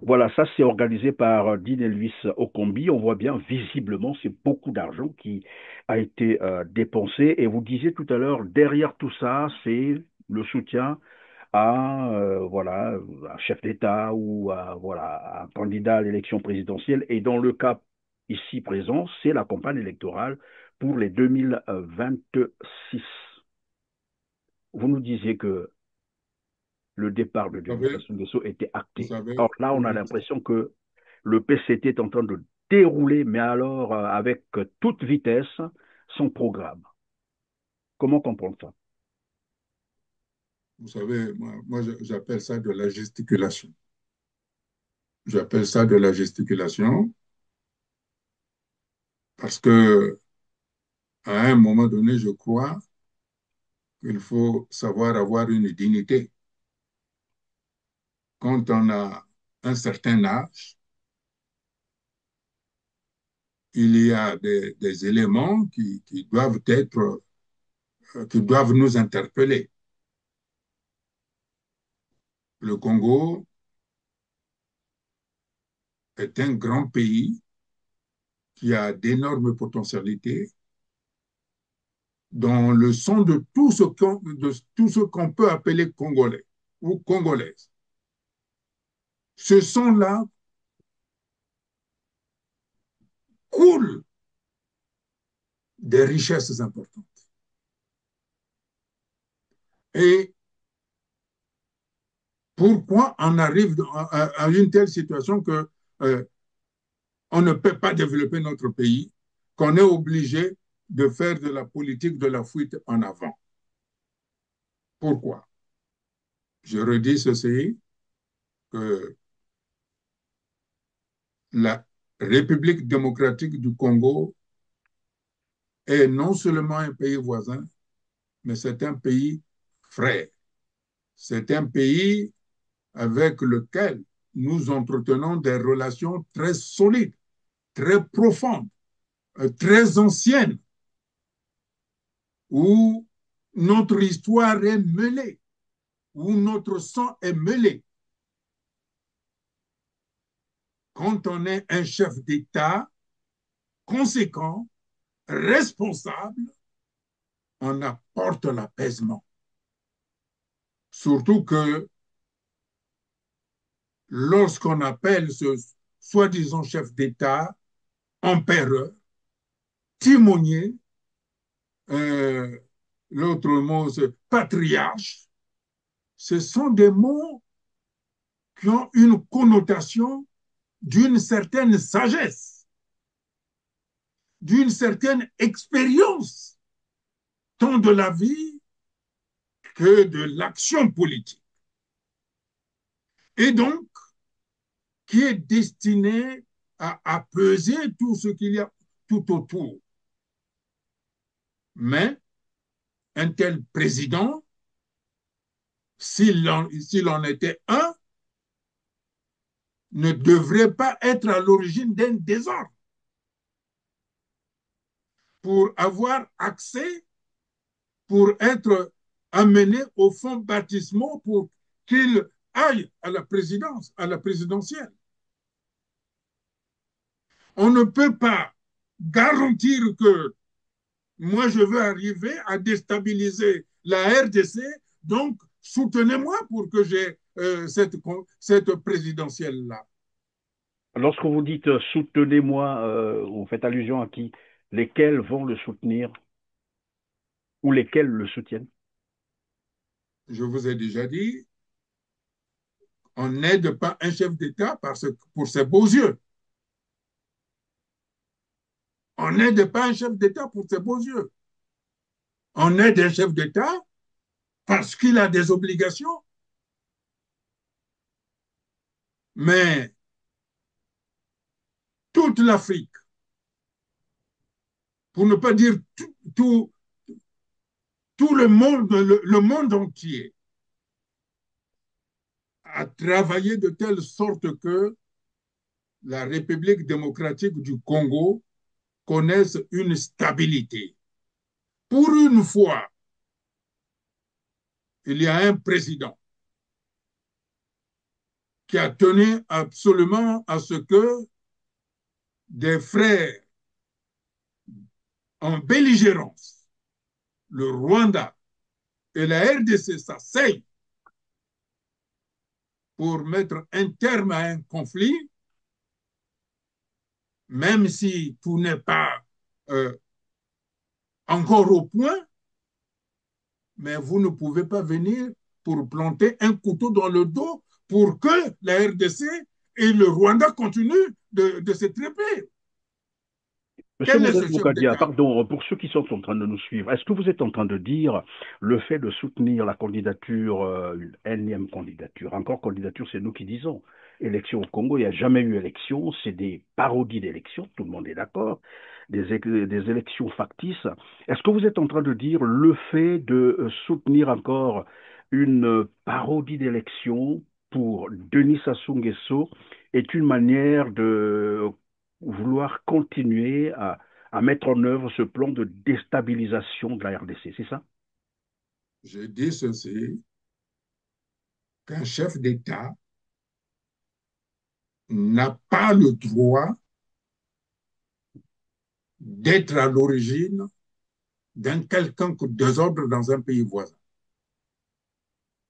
Voilà, ça c'est organisé par Dean Elvis Okombi. On voit bien visiblement, c'est beaucoup d'argent qui a été dépensé. Et vous disiez tout à l'heure, derrière tout ça, c'est le soutien à un chef d'État ou à un candidat à l'élection présidentielle. Et dans le cas ici présent, c'est la campagne électorale pour les 2026. Vous nous disiez que le départ de Sassou Nguesso était acté. Or là, on a l'impression que le PCT est en train de dérouler, mais alors avec toute vitesse, son programme. Comment comprendre ça? Vous savez, moi j'appelle ça de la gesticulation. J'appelle ça de la gesticulation parce que à un moment donné, je crois qu'il faut savoir avoir une dignité. Quand on a un certain âge, il y a des éléments qui doivent nous interpeller. Le Congo est un grand pays qui a d'énormes potentialités, dans le son de tout ce qu'on peut appeler congolais ou congolaises. Ce son-là coule des richesses importantes. Et pourquoi on arrive à une telle situation que on ne peut pas développer notre pays, qu'on est obligé de faire de la politique de la fuite en avant? Pourquoi? Je redis ceci, que la République démocratique du Congo est non seulement un pays voisin, mais c'est un pays frère. C'est un pays avec lequel nous entretenons des relations très solides, très profondes, très anciennes, où notre histoire est mêlée, où notre sang est mêlé. Quand on est un chef d'État conséquent, responsable, on apporte l'apaisement. Surtout que lorsqu'on appelle ce soi-disant chef d'État empereur, timonier, l'autre mot c'est patriarche, ce sont des mots qui ont une connotation d'une certaine sagesse, d'une certaine expérience, tant de la vie que de l'action politique. Et donc, qui est destiné à peser tout ce qu'il y a tout autour. Mais un tel président, s'il en était un, ne devrait pas être à l'origine d'un désordre pour avoir accès, pour être amené au fonds baptismaux pour qu'il aille à la présidence, à la présidentielle. On ne peut pas garantir que moi, je veux arriver à déstabiliser la RDC, donc soutenez-moi pour que j'ai cette présidentielle-là. Lorsque vous dites soutenez-moi, vous faites allusion à qui? Lesquels vont le soutenir ou lesquels le soutiennent? Je vous ai déjà dit, on n'aide pas un chef d'État pour ses beaux yeux. On n'aide pas un chef d'État pour ses beaux yeux. On aide un chef d'État parce qu'il a des obligations. Mais toute l'Afrique, pour ne pas dire tout le monde entier, a travaillé de telle sorte que la République démocratique du Congo connaisse une stabilité. Pour une fois, il y a un président qui a tenu absolument à ce que des frères en belligérance, le Rwanda et la RDC s'asseyent pour mettre un terme à un conflit, même si tout n'est pas encore au point, mais vous ne pouvez pas venir pour planter un couteau dans le dos pour que la RDC et le Rwanda continuent de se tromper. Monsieur Moses Boukadia, pardon, pour ceux qui sont en train de nous suivre, est-ce que vous êtes en train de dire le fait de soutenir la candidature, une énième candidature, encore candidature, c'est nous qui disons, élection au Congo, il n'y a jamais eu élection, c'est des parodies d'élections, tout le monde est d'accord, des élections factices. Est-ce que vous êtes en train de dire le fait de soutenir encore une parodie d'élection pour Denis Sassou Nguesso est une manière de vouloir continuer à mettre en œuvre ce plan de déstabilisation de la RDC, c'est ça? Je dis ceci, qu'un chef d'État n'a pas le droit d'être à l'origine d'un quelconque désordre dans un pays voisin.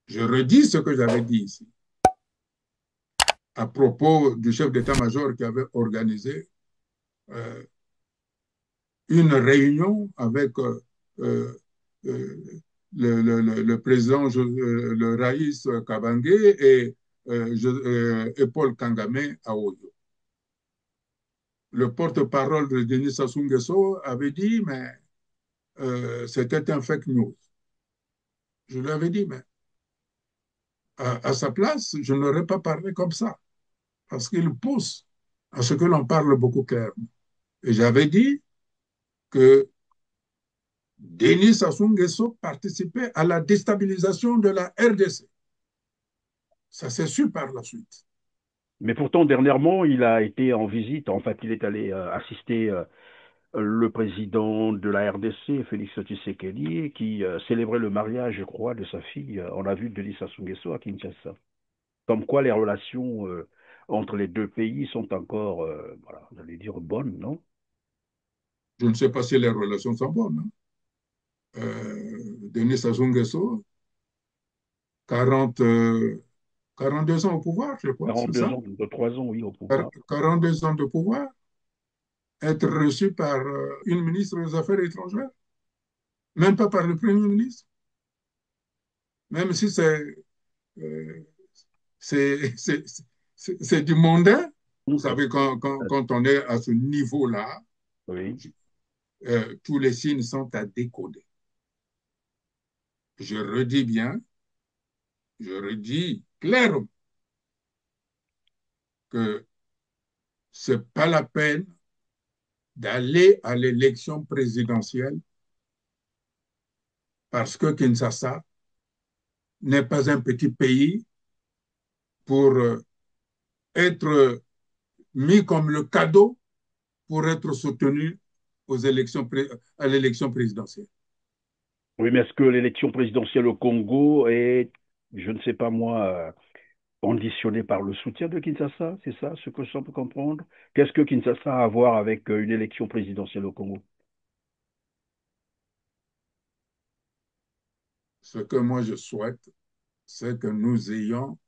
Je redis ce que j'avais dit ici à propos du chef d'état-major qui avait organisé une réunion avec le président, le Raïs Kabangé et Paul Kagame à Oyo. Le porte-parole de Denis Sassou Nguesso avait dit, mais c'était un fake news. Je lui avais dit, mais à sa place, je n'aurais pas parlé comme ça, parce qu'il pousse à ce que l'on parle beaucoup clairement. Et j'avais dit que Denis Sassou Nguesso participait à la déstabilisation de la RDC. Ça s'est su par la suite. Mais pourtant, dernièrement, il a été en visite, en fait, il est allé assister le président de la RDC, Félix Tshisekedi, qui célébrait le mariage, je crois, de sa fille en la vue de Denis Sassou Nguesso à Kinshasa. Comme quoi les relations entre les deux pays sont encore, voilà, j'allais dire, bonnes, non? Je ne sais pas si les relations sont bonnes. Hein. Denis Sassou Nguesso, 42 ans au pouvoir, je crois, c'est 42 ça? ans, de 3 ans, oui, au pouvoir. 42 ans de pouvoir, être reçu par une ministre des Affaires étrangères, même pas par le Premier ministre, même si c'est du mondain. Vous savez, quand on est à ce niveau-là, oui. Tous les signes sont à décoder. Je redis bien, je redis clairement que ce n'est pas la peine d'aller à l'élection présidentielle parce que Kinshasa n'est pas un petit pays pour être mis comme le cadeau pour être soutenu à l'élection présidentielle. Oui, mais est-ce que l'élection présidentielle au Congo est, je ne sais pas moi, conditionnée par le soutien de Kinshasa? C'est ça ce que je peux comprendre? Qu'est-ce que Kinshasa a à voir avec une élection présidentielle au Congo? Ce que moi je souhaite, c'est que nous ayons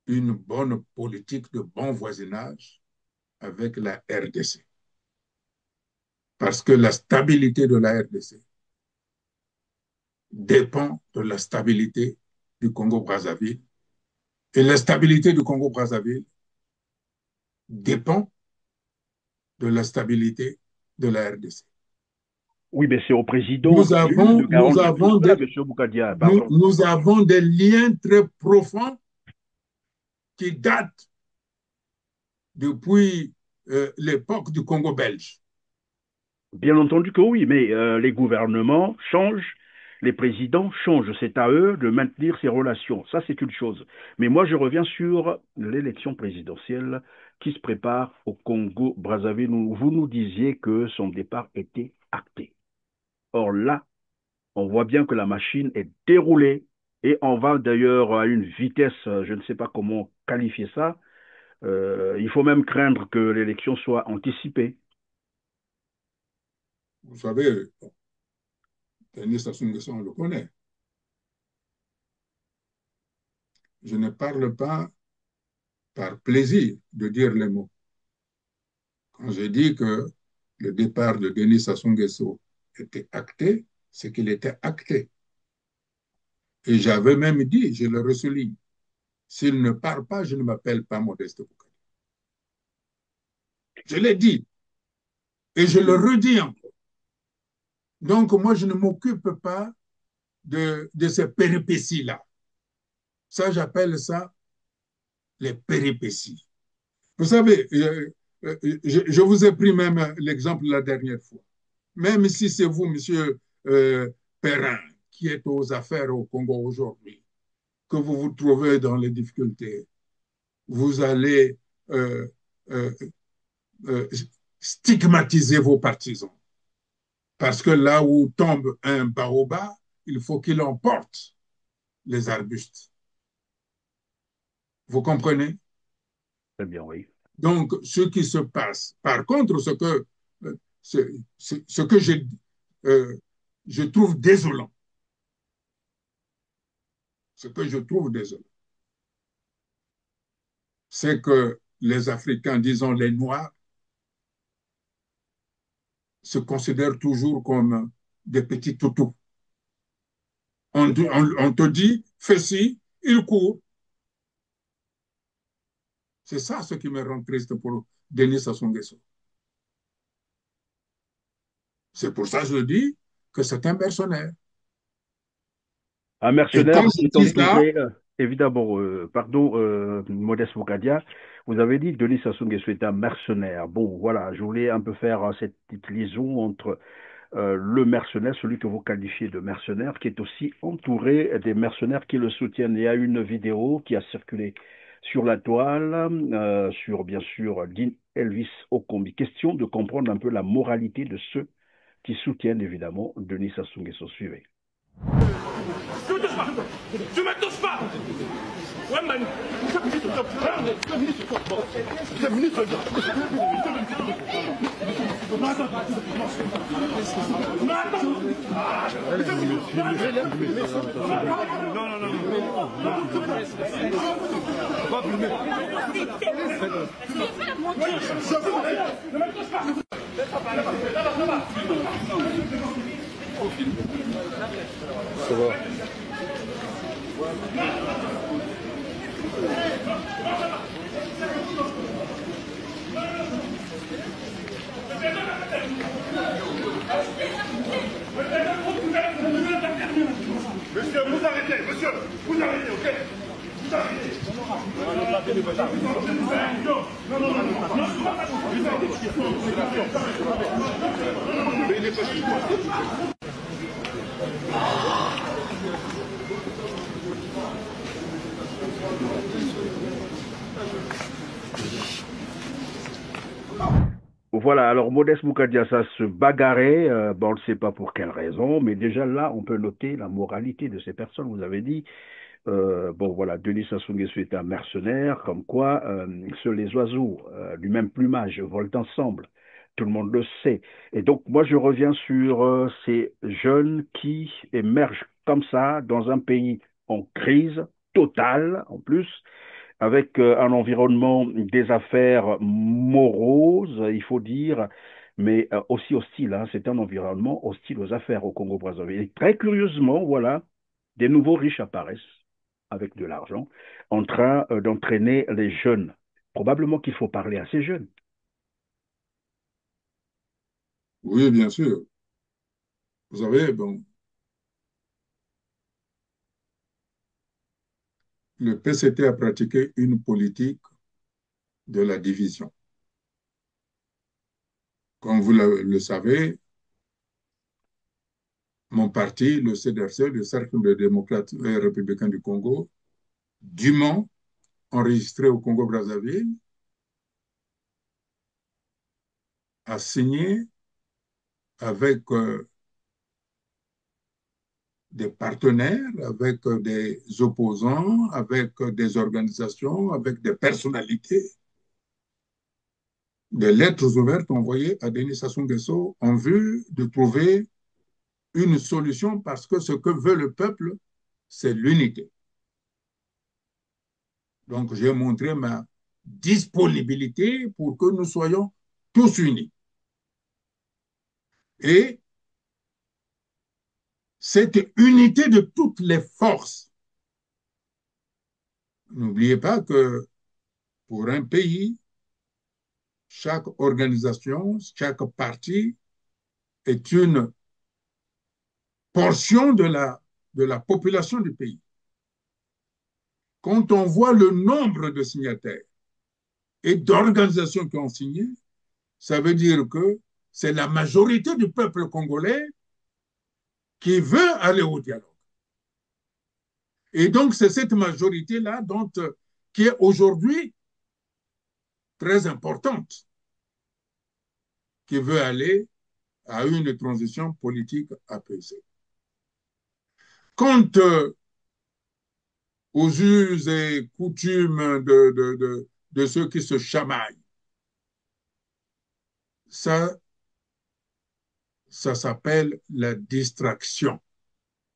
une bonne politique de bon voisinage avec la RDC. Parce que la stabilité de la RDC dépend de la stabilité du Congo-Brazzaville. Et la stabilité du Congo-Brazzaville dépend de la stabilité de la RDC. Oui, mais c'est au président nous avons des liens très profonds qui datent depuis l'époque du Congo belge. Bien entendu que oui, mais les gouvernements changent, les présidents changent. C'est à eux de maintenir ces relations. Ça, c'est une chose. Mais moi, je reviens sur l'élection présidentielle qui se prépare au Congo-Brazzaville. Vous nous disiez que son départ était acté. Or là, on voit bien que la machine est déroulée et on va d'ailleurs à une vitesse, je ne sais pas comment qualifier ça. Il faut même craindre que l'élection soit anticipée. Vous savez, Denis Sassou Nguesso, on le connaît. Je ne parle pas par plaisir de dire les mots. Quand je dis que le départ de Denis Sassou Nguesso était acté, c'est qu'il était acté. Et j'avais même dit, je le ressouligne, s'il ne part pas, je ne m'appelle pas Modeste Boukadi. Je l'ai dit. Et je le redis encore. Donc, moi, je ne m'occupe pas de ces péripéties-là. Ça, j'appelle ça les péripéties. Vous savez, je vous ai pris même l'exemple la dernière fois. Même si c'est vous, monsieur Perrin, qui êtes aux affaires au Congo aujourd'hui, que vous vous trouvez dans les difficultés, vous allez stigmatiser vos partisans. Parce que là où tombe un baobab, il faut qu'il emporte les arbustes. Vous comprenez? Très bien, oui. Donc, ce qui se passe, par contre, ce que je trouve désolant, c'est que les Africains, disons les Noirs, se considèrent toujours comme des petits toutous. On te dit, fais ci, il court. C'est ça ce qui me rend triste pour Denis Sassou Nguesso. C'est pour ça que je dis que c'est un mercenaire. Un mercenaire, évidemment, Modeste Boukadi, vous avez dit que Denis Sassou Nguesso est un mercenaire. Bon, voilà, je voulais un peu faire cette petite liaison entre le mercenaire, celui que vous qualifiez de mercenaire, qui est aussi entouré des mercenaires qui le soutiennent. Il y a une vidéo qui a circulé sur la toile, sur bien sûr Dean Elvis Okombi. Question de comprendre un peu la moralité de ceux qui soutiennent évidemment Denis Sassou Nguesso. Suivez. Tu me touches pas. Ouais, man. Ça va. Monsieur, vous arrêtez, monsieur, vous arrêtez, ok? Vous arrêtez. Voilà, alors Modeste Moukadiassa se bagarrait, on ne sait pas pour quelle raison, mais déjà là, on peut noter la moralité de ces personnes. Vous avez dit, voilà, Denis Sassou Nguesso est un mercenaire, comme quoi seuls les oiseaux du même plumage volent ensemble. Tout le monde le sait. Et donc, moi, je reviens sur ces jeunes qui émergent comme ça dans un pays en crise totale, en plus, avec un environnement des affaires moroses, il faut dire, mais aussi hostile. Hein. C'est un environnement hostile aux affaires au Congo-Brazzaville. Et très curieusement, voilà, des nouveaux riches apparaissent avec de l'argent en train d'entraîner les jeunes. Probablement qu'il faut parler à ces jeunes. Oui, bien sûr. Vous savez, bon, le PCT a pratiqué une politique de la division. Comme vous le savez, mon parti, le CDRC, le Cercle des démocrates et républicains du Congo, dûment enregistré au Congo-Brazzaville, a signé avec des partenaires, avec des opposants, avec des organisations, avec des personnalités, des lettres ouvertes envoyées à Denis Sassou Nguesso en vue de trouver une solution parce que ce que veut le peuple, c'est l'unité. Donc, j'ai montré ma disponibilité pour que nous soyons tous unis. Et cette unité de toutes les forces, n'oubliez pas que pour un pays, chaque organisation, chaque parti est une portion de la population du pays. Quand on voit le nombre de signataires et d'organisations qui ont signé, ça veut dire que c'est la majorité du peuple congolais qui veut aller au dialogue. Et donc, c'est cette majorité-là qui est aujourd'hui très importante, qui veut aller à une transition politique apaisée. Quant aux us et coutumes de ceux qui se chamaillent, ça s'appelle la distraction.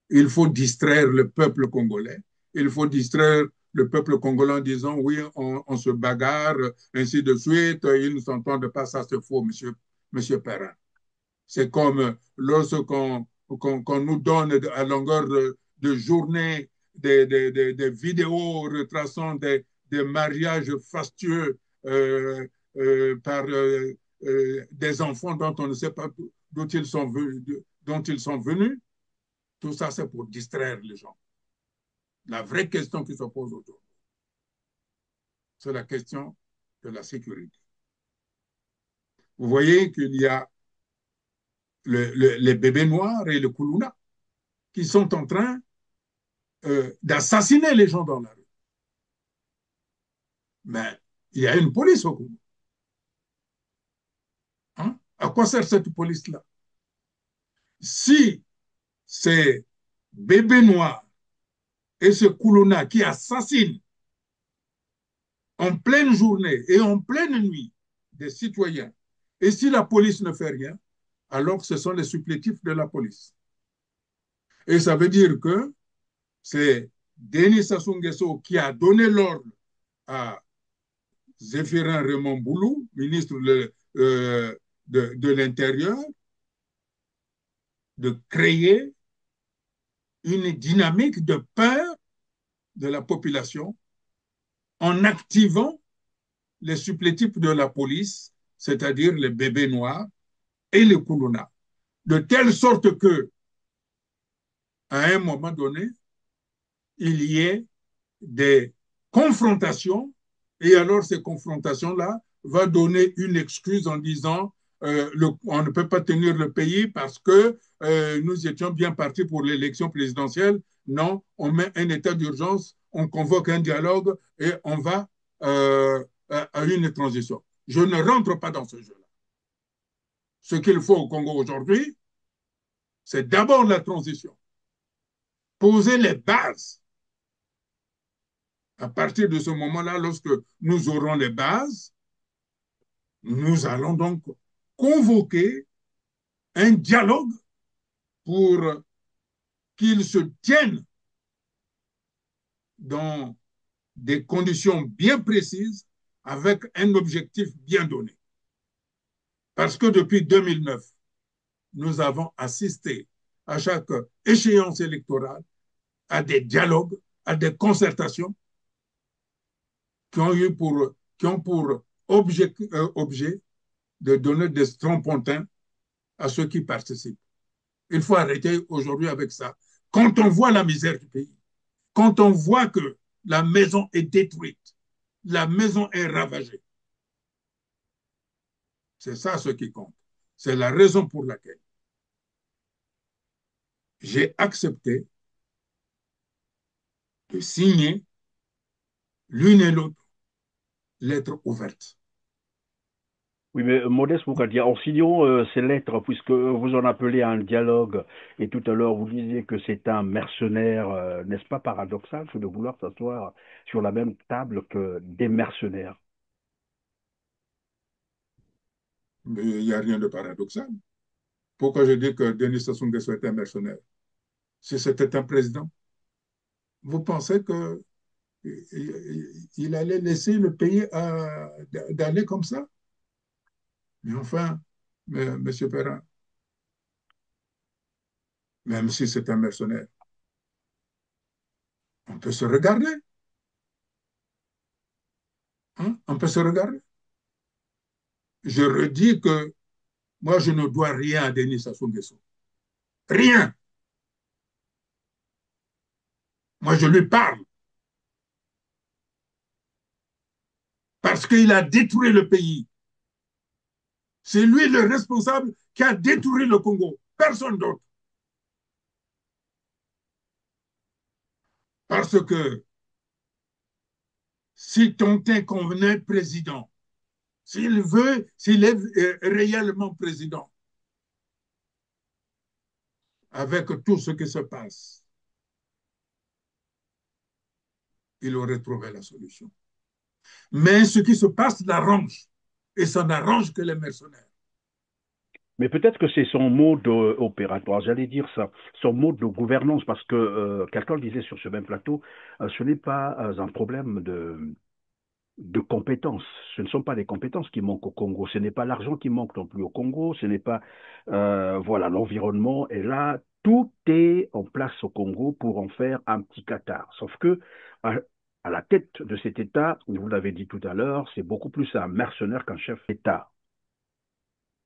Il faut distraire le peuple congolais. Il faut distraire le peuple congolais en disant oui, on se bagarre, ainsi de suite, ils ne s'entendent pas, ça c'est faux, monsieur Perrin. C'est comme lorsqu'on nous donne à longueur de journée des vidéos retraçant des mariages fastueux par des enfants dont on ne sait pas d'où ils sont venus. Tout ça, c'est pour distraire les gens. La vraie question qui se pose aujourd'hui, c'est la question de la sécurité. Vous voyez qu'il y a les bébés noirs et le Kuluna qui sont en train d'assassiner les gens dans la rue. Mais il y a une police au Congo. Hein? À quoi sert cette police-là? Si ces bébés noirs et ce Kuluna qui assassinent en pleine journée et en pleine nuit des citoyens, et si la police ne fait rien, alors ce sont les supplétifs de la police. Et ça veut dire que c'est Denis Sassou Nguesso qui a donné l'ordre à Zéphirin Raymond Boulou, ministre de l'Intérieur, de créer une dynamique de peur de la population en activant les supplétifs de la police, c'est-à-dire les bébés noirs et les koulouna, de telle sorte que, à un moment donné, il y ait des confrontations, et alors ces confrontations-là vont donner une excuse en disant on ne peut pas tenir le pays parce que nous étions bien partis pour l'élection présidentielle. Non, on met un état d'urgence, on convoque un dialogue et on va à une transition. Je ne rentre pas dans ce jeu-là. Ce qu'il faut au Congo aujourd'hui, c'est d'abord la transition. Poser les bases. À partir de ce moment-là, lorsque nous aurons les bases, nous allons donc convoquer un dialogue pour qu'il se tienne dans des conditions bien précises avec un objectif bien donné. Parce que depuis 2009, nous avons assisté à chaque échéance électorale à des dialogues, à des concertations qui ont pour objet de donner des strapontins à ceux qui participent. Il faut arrêter aujourd'hui avec ça. Quand on voit la misère du pays, quand on voit que la maison est détruite, la maison est ravagée, c'est ça ce qui compte. C'est la raison pour laquelle j'ai accepté de signer l'une et l'autre lettre ouverte. Oui, mais Modeste Moukadia, en signant ces lettres, puisque vous en appelez à un dialogue, et tout à l'heure vous disiez que c'est un mercenaire, n'est-ce pas paradoxal de vouloir s'asseoir sur la même table que des mercenaires? Mais il n'y a rien de paradoxal. Pourquoi je dis que Denis Sassou Nguesso est un mercenaire? Si c'était un président, vous pensez qu'il allait laisser le pays d'aller comme ça? Mais enfin, M. Perrin, même si c'est un mercenaire, on peut se regarder. Hein? On peut se regarder. Je redis que moi, je ne dois rien à Denis Sassou Nguesso. Rien. Moi, je lui parle. Parce qu'il a détruit le pays. C'est lui le responsable qui a détruit le Congo. Personne d'autre. Parce que si Tontin convenait président, s'il est réellement président, avec tout ce qui se passe, il aurait trouvé la solution. Mais ce qui se passe l'arrange. Et ça n'arrange que les mercenaires. Mais peut-être que c'est son mode opératoire, j'allais dire ça, son mode de gouvernance, parce que quelqu'un le disait sur ce même plateau, ce n'est pas un problème de compétences. Ce ne sont pas les compétences qui manquent au Congo. Ce n'est pas l'argent qui manque non plus au Congo. Ce n'est pas, voilà, l'environnement est là. Tout est en place au Congo pour en faire un petit Qatar. Sauf que à la tête de cet État, vous l'avez dit tout à l'heure, c'est beaucoup plus un mercenaire qu'un chef d'État.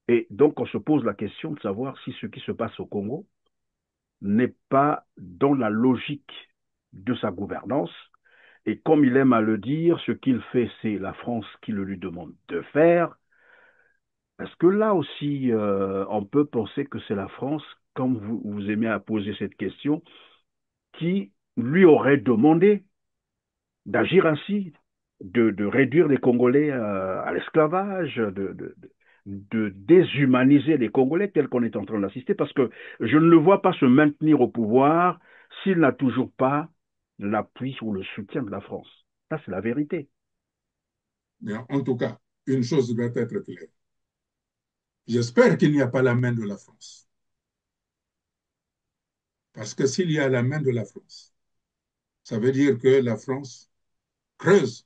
Et donc, on se pose la question de savoir si ce qui se passe au Congo n'est pas dans la logique de sa gouvernance. Et comme il aime à le dire, ce qu'il fait, c'est la France qui le lui demande de faire. Parce que là aussi, on peut penser que c'est la France, comme vous aimez à poser cette question, qui lui aurait demandé d'agir ainsi, de réduire les Congolais à l'esclavage, de déshumaniser les Congolais tels qu'on est en train d'assister, parce que je ne le vois pas se maintenir au pouvoir s'il n'a toujours pas l'appui ou le soutien de la France. Ça, c'est la vérité. Mais en tout cas, une chose doit être claire. J'espère qu'il n'y a pas la main de la France. Parce que s'il y a la main de la France, ça veut dire que la France creuse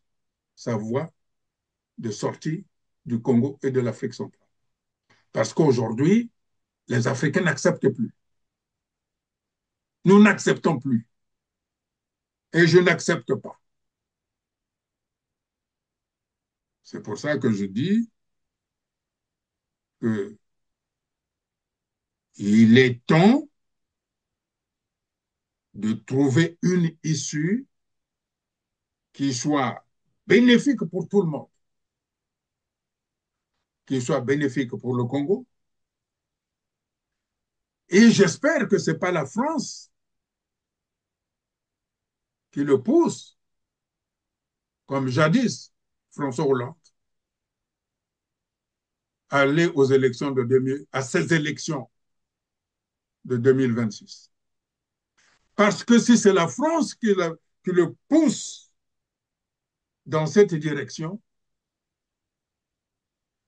sa voie de sortie du Congo et de l'Afrique centrale. Parce qu'aujourd'hui, les Africains n'acceptent plus. Nous n'acceptons plus. Et je n'accepte pas. C'est pour ça que je dis qu'il est temps de trouver une issue qui soit bénéfique pour tout le monde, qui soit bénéfique pour le Congo. Et j'espère que ce n'est pas la France qui le pousse, comme jadis François Hollande, à aller aux élections à ces élections de 2026. Parce que si c'est la France qui le pousse dans cette direction,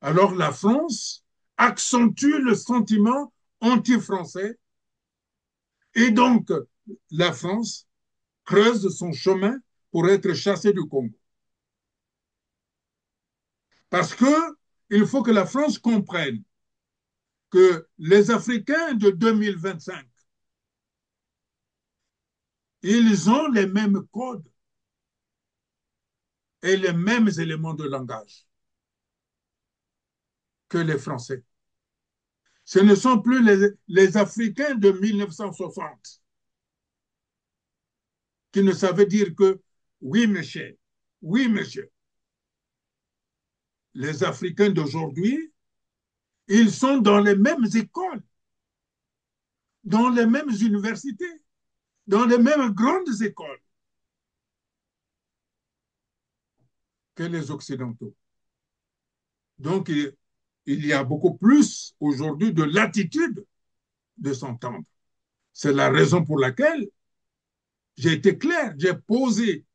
alors la France accentue le sentiment anti-français et donc la France creuse son chemin pour être chassée du Congo. Parce qu'il faut que la France comprenne que les Africains de 2025, ils ont les mêmes codes et les mêmes éléments de langage que les Français. Ce ne sont plus les Africains de 1960 qui ne savaient dire que oui, monsieur, oui, monsieur. Les Africains d'aujourd'hui, ils sont dans les mêmes écoles, dans les mêmes universités, dans les mêmes grandes écoles que les Occidentaux. Donc, il y a beaucoup plus aujourd'hui de latitude de s'entendre. C'est la raison pour laquelle j'ai été clair, j'ai posé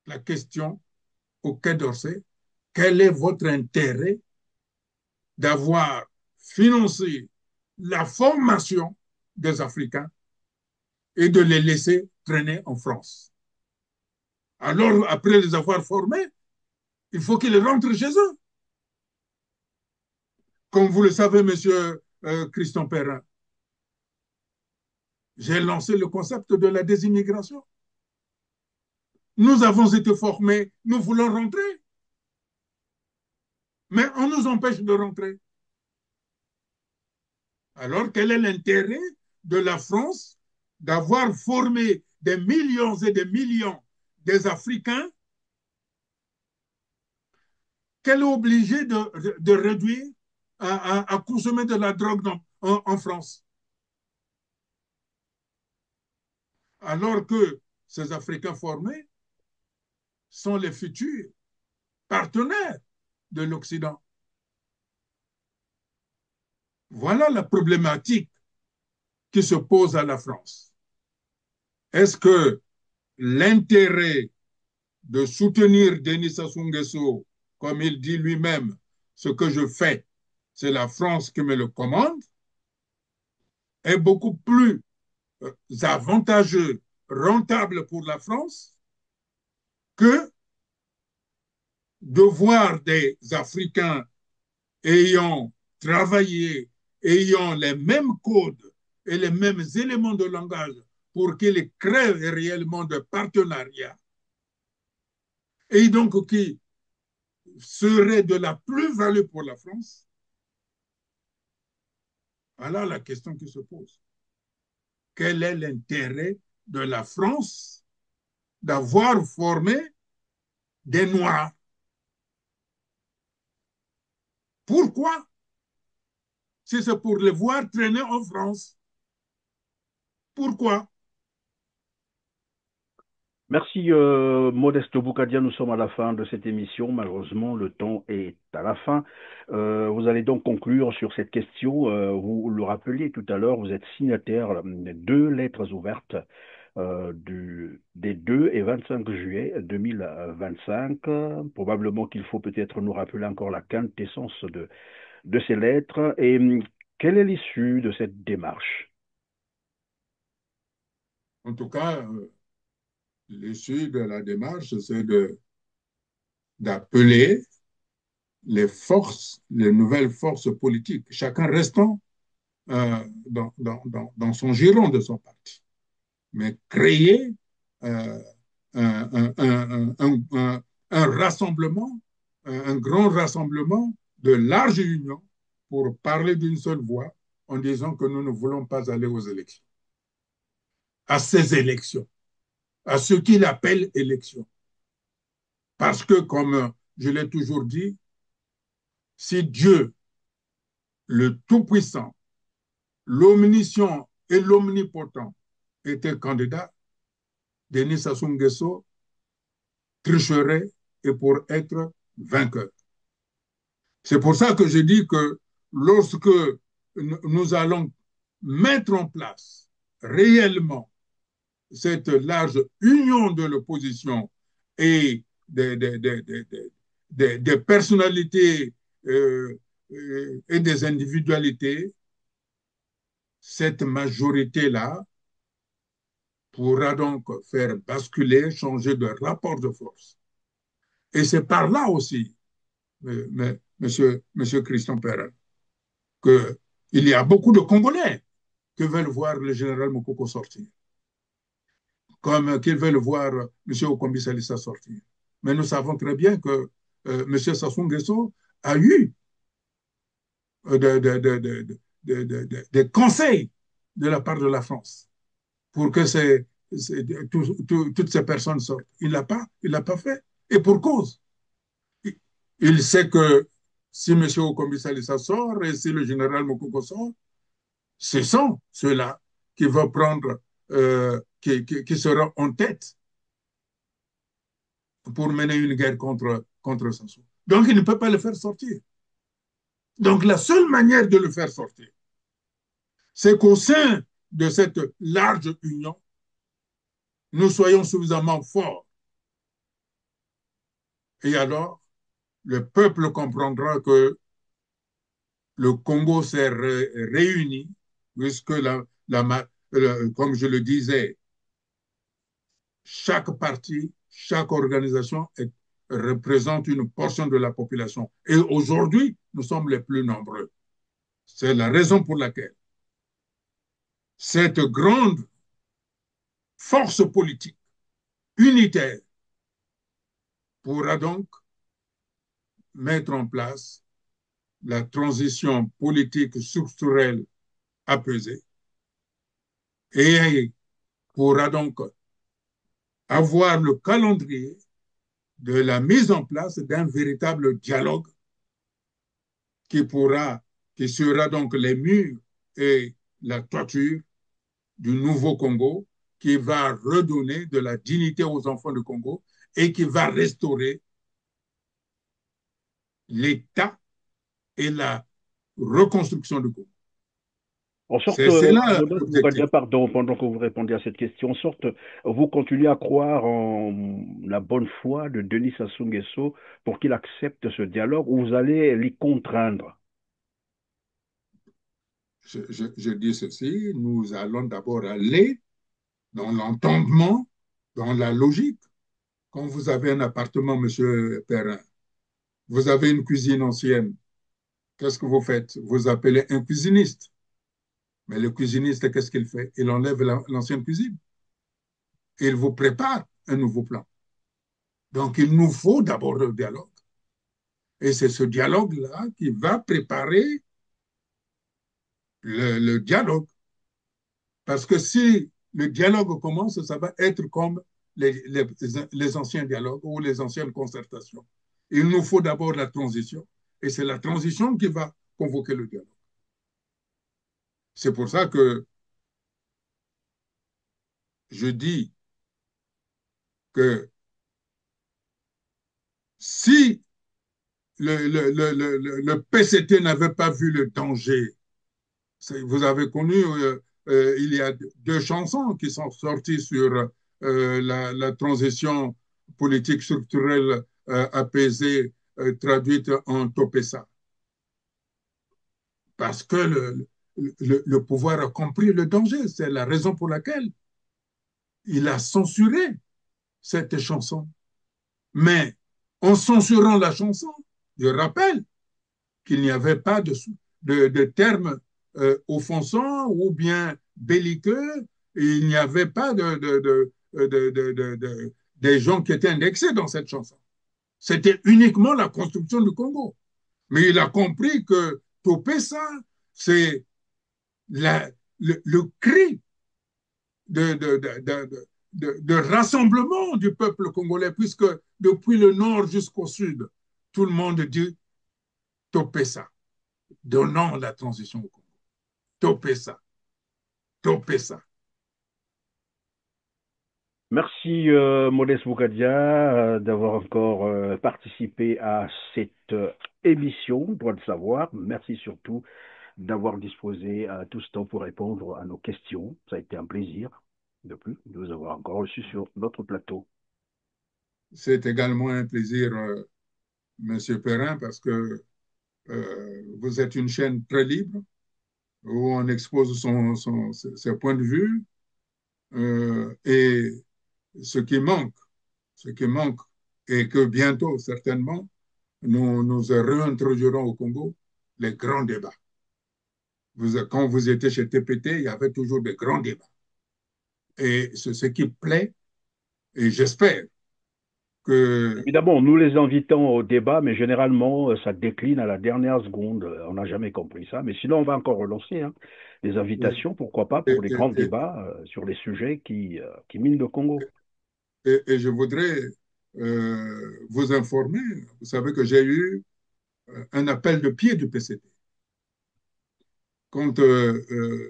la question au Quai d'Orsay, quel est votre intérêt d'avoir financé la formation des Africains et de les laisser traîner en France? Alors, après les avoir formés, il faut qu'ils rentrent chez eux. Comme vous le savez, monsieur Christian Perrin, j'ai lancé le concept de la désimmigration. Nous avons été formés, nous voulons rentrer, mais on nous empêche de rentrer. Alors, quel est l'intérêt de la France d'avoir formé des millions et des millions des Africains qu'elle est obligée de réduire à consommer de la drogue en France? Alors que ces Africains formés sont les futurs partenaires de l'Occident. Voilà la problématique qui se pose à la France. Est-ce que l'intérêt de soutenir Denis Sassou Nguesso, comme il dit lui-même, ce que je fais, c'est la France qui me le commande, est beaucoup plus avantageux, rentable pour la France que de voir des Africains ayant travaillé, ayant les mêmes codes et les mêmes éléments de langage pour qu'ils créent réellement de partenariats et donc qui serait de la plus-value pour la France. Voilà la question qui se pose. Quel est l'intérêt de la France d'avoir formé des Noirs? Pourquoi? Si c'est pour les voir traîner en France. Pourquoi? Merci Modeste Boukadia, nous sommes à la fin de cette émission. Malheureusement, le temps est à la fin. Vous allez donc conclure sur cette question. Vous le rappeliez tout à l'heure, vous êtes signataire des 2 lettres ouvertes des 2 et 25 juillet 2025. Probablement qu'il faut peut-être nous rappeler encore la quintessence de ces lettres. Et quelle est l'issue de cette démarche? En tout cas, l'issue de la démarche, c'est d'appeler les nouvelles forces politiques, chacun restant dans son giron de son parti, mais créer un, un rassemblement, un grand rassemblement de large union pour parler d'une seule voix en disant que nous ne voulons pas aller aux élections, à ces élections, à ce qu'il appelle élections. Parce que, comme je l'ai toujours dit, si Dieu, le Tout-Puissant, l'Omniscient et l'Omnipotent étaient candidats, Denis Sassou Nguesso tricherait et pour être vainqueur. C'est pour ça que je dis que lorsque nous allons mettre en place réellement cette large union de l'opposition et des personnalités et des individualités, cette majorité-là pourra donc faire basculer, changer de rapport de force. Et c'est par là aussi, monsieur Christian Perrin, qu'il y a beaucoup de Congolais qui veulent voir le général Mokoko sortir, comme qu'ils veulent voir M. Okombi Salissa sortir. Mais nous savons très bien que M. Sassou Nguesso a eu des conseils de la part de la France pour que toutes ces personnes sortent. Il ne l'a pas fait. Et pour cause. Il sait que si M. Okombi Salissa sort et si le général Mokoko sort, ce sont ceux-là qui vont prendre, qui seront en tête pour mener une guerre contre Sassou. Donc, il ne peut pas le faire sortir. Donc, la seule manière de le faire sortir, c'est qu'au sein de cette large union, nous soyons suffisamment forts. Et alors, le peuple comprendra que le Congo s'est réuni, puisque, comme je le disais, chaque parti, chaque organisation représente une portion de la population. Et aujourd'hui, nous sommes les plus nombreux. C'est la raison pour laquelle cette grande force politique unitaire pourra donc mettre en place la transition politique structurelle apaisée et pourra donc avoir le calendrier de la mise en place d'un véritable dialogue qui sera donc les murs et la toiture du nouveau Congo, qui va redonner de la dignité aux enfants du Congo et qui va restaurer l'État et la reconstruction du Congo. En sorte, pardon, pendant que vous répondez à cette question, en sorte, vous continuez à croire en la bonne foi de Denis Sassou Nguesso pour qu'il accepte ce dialogue, ou vous allez l'y contraindre? Je dis ceci, nous allons d'abord aller dans l'entendement, dans la logique. Quand vous avez un appartement, M. Perrin, vous avez une cuisine ancienne, qu'est-ce que vous faites? Vous appelez un cuisiniste. Mais le cuisiniste, qu'est-ce qu'il fait? Il enlève l'ancienne cuisine. Il vous prépare un nouveau plan. Donc, il nous faut d'abord le dialogue. Et c'est ce dialogue-là qui va préparer le dialogue. Parce que si le dialogue commence, ça va être comme les anciens dialogues ou les anciennes concertations. Il nous faut d'abord la transition. Et c'est la transition qui va convoquer le dialogue. C'est pour ça que je dis que si le PCT n'avait pas vu le danger, vous avez connu, il y a 2 chansons qui sont sorties sur la transition politique structurelle apaisée, traduite en Topessa. Parce que le pouvoir a compris le danger. C'est la raison pour laquelle il a censuré cette chanson. Mais en censurant la chanson, je rappelle qu'il n'y avait pas de termes offensants ou bien belliqueux, et il n'y avait pas des gens qui étaient indexés dans cette chanson. C'était uniquement la construction du Congo. Mais il a compris que Topessa, c'est le cri de rassemblement du peuple congolais, puisque depuis le nord jusqu'au sud, tout le monde dit Topessa, donnant la transition au Congo. Topessa, Topessa. Merci Modeste Bougadia d'avoir encore participé à cette émission, Droit de savoir. Merci surtout d'avoir disposé tout ce temps pour répondre à nos questions. Ça a été un plaisir de vous avoir encore reçu sur notre plateau. C'est également un plaisir, Monsieur Perrin, parce que vous êtes une chaîne très libre où on expose ses points de vue et ce qui manque, et que bientôt, certainement, nous réintroduirons au Congo les grands débats. Quand vous étiez chez TPT, il y avait toujours des grands débats. Et c'est ce qui plaît, et j'espère que... Évidemment, nous les invitons au débat, mais généralement, ça décline à la dernière seconde. On n'a jamais compris ça. Mais sinon, on va encore relancer les invitations, pourquoi pas, pour les grands débats sur les sujets qui minent le Congo. Et je voudrais vous informer, vous savez que j'ai eu un appel de pied du PCT. Quand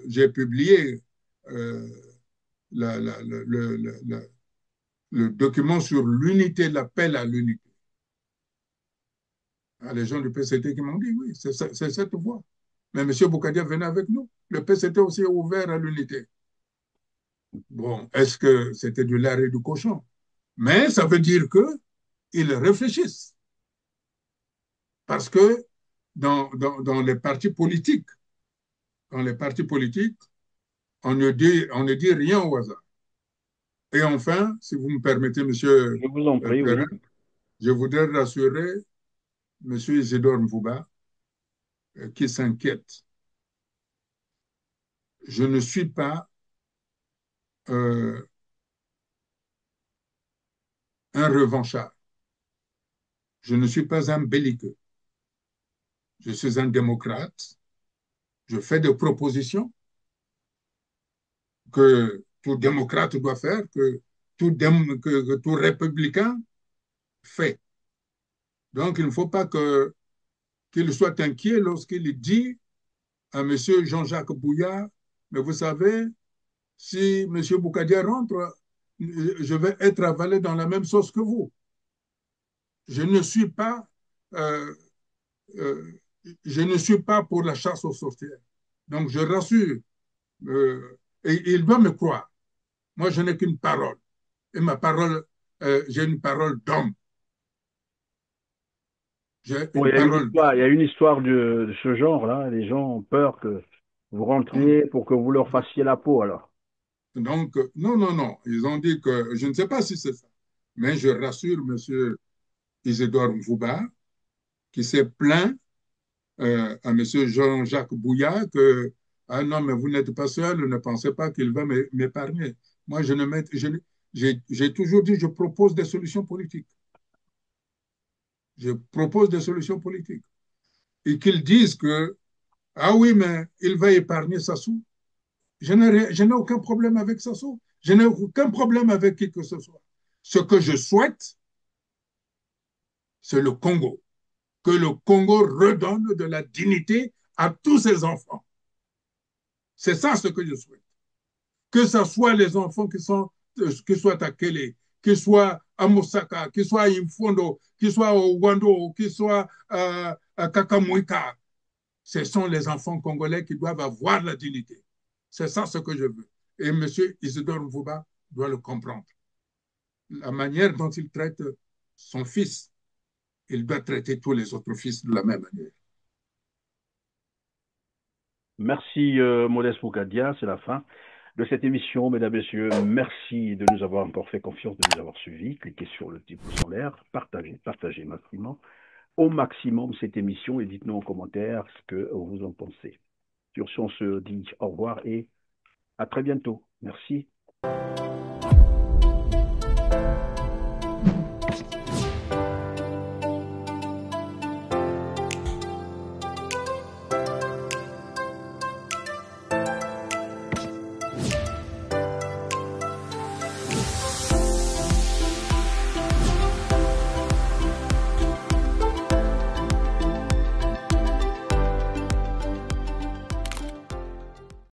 j'ai publié le document sur l'unité, l'appel à l'unité, les gens du PCT qui m'ont dit, oui, c'est cette voie. Mais M. Boukadia venait avec nous. Le PCT aussi est ouvert à l'unité. Bon, est-ce que c'était du lard et du cochon? Mais ça veut dire qu'ils réfléchissent. Parce que dans les partis politiques, on ne dit rien au hasard. Et enfin, si vous me permettez, monsieur je vous en prie, Perrin, oui. Je voudrais rassurer monsieur Isidore Mvouba qui s'inquiète. Je ne suis pas un revanchard. Je ne suis pas un belliqueux. Je suis un démocrate. Je fais des propositions que tout démocrate doit faire, que tout républicain fait. Donc, il ne faut pas qu'il soit inquiet lorsqu'il dit à M. Jean-Jacques Bouillard, mais vous savez, si M. Boukadia rentre, je vais être avalé dans la même sauce que vous. Je ne suis pas, je ne suis pas pour la chasse aux sorcières. Donc, je rassure, et il doit me croire. Moi, je n'ai qu'une parole. Et ma parole, j'ai une parole d'homme. Bon, il y a une histoire de ce genre-là. Les gens ont peur que vous rentriez pour que vous leur fassiez la peau, alors. Donc, non. Ils ont dit que, je ne sais pas si c'est ça, mais je rassure M. Isidore Mvouba, qui s'est plaint à M. Jean-Jacques Bouillard que, ah non, mais vous n'êtes pas seul, ne pensez pas qu'il va m'épargner. Moi, j'ai toujours dit, je propose des solutions politiques. Je propose des solutions politiques. Et qu'ils disent que, ah oui, mais il va épargner Sassou. Je n'ai aucun problème avec Sassou. Je n'ai aucun problème avec qui que ce soit. Ce que je souhaite, c'est le Congo. Que le Congo redonne de la dignité à tous ses enfants. C'est ça ce que je souhaite. Que ce soit les enfants qui soient à Kélé, qui soient à Mosaka, qui soient à Imfondo, qui soient au Wando, qui soient à Kakamouika. Ce sont les enfants congolais qui doivent avoir la dignité. C'est ça ce que je veux. Et M. Isidore Mvouba doit le comprendre. La manière dont il traite son fils, il doit traiter tous les autres fils de la même manière. Merci Modeste Bougadia, c'est la fin de cette émission, mesdames, messieurs. Merci de nous avoir encore fait confiance, de nous avoir suivis. Cliquez sur le petit pouce en l'air, partagez au maximum cette émission et dites-nous en commentaire ce que vous en pensez. Sur ce, on se dit au revoir et à très bientôt. Merci.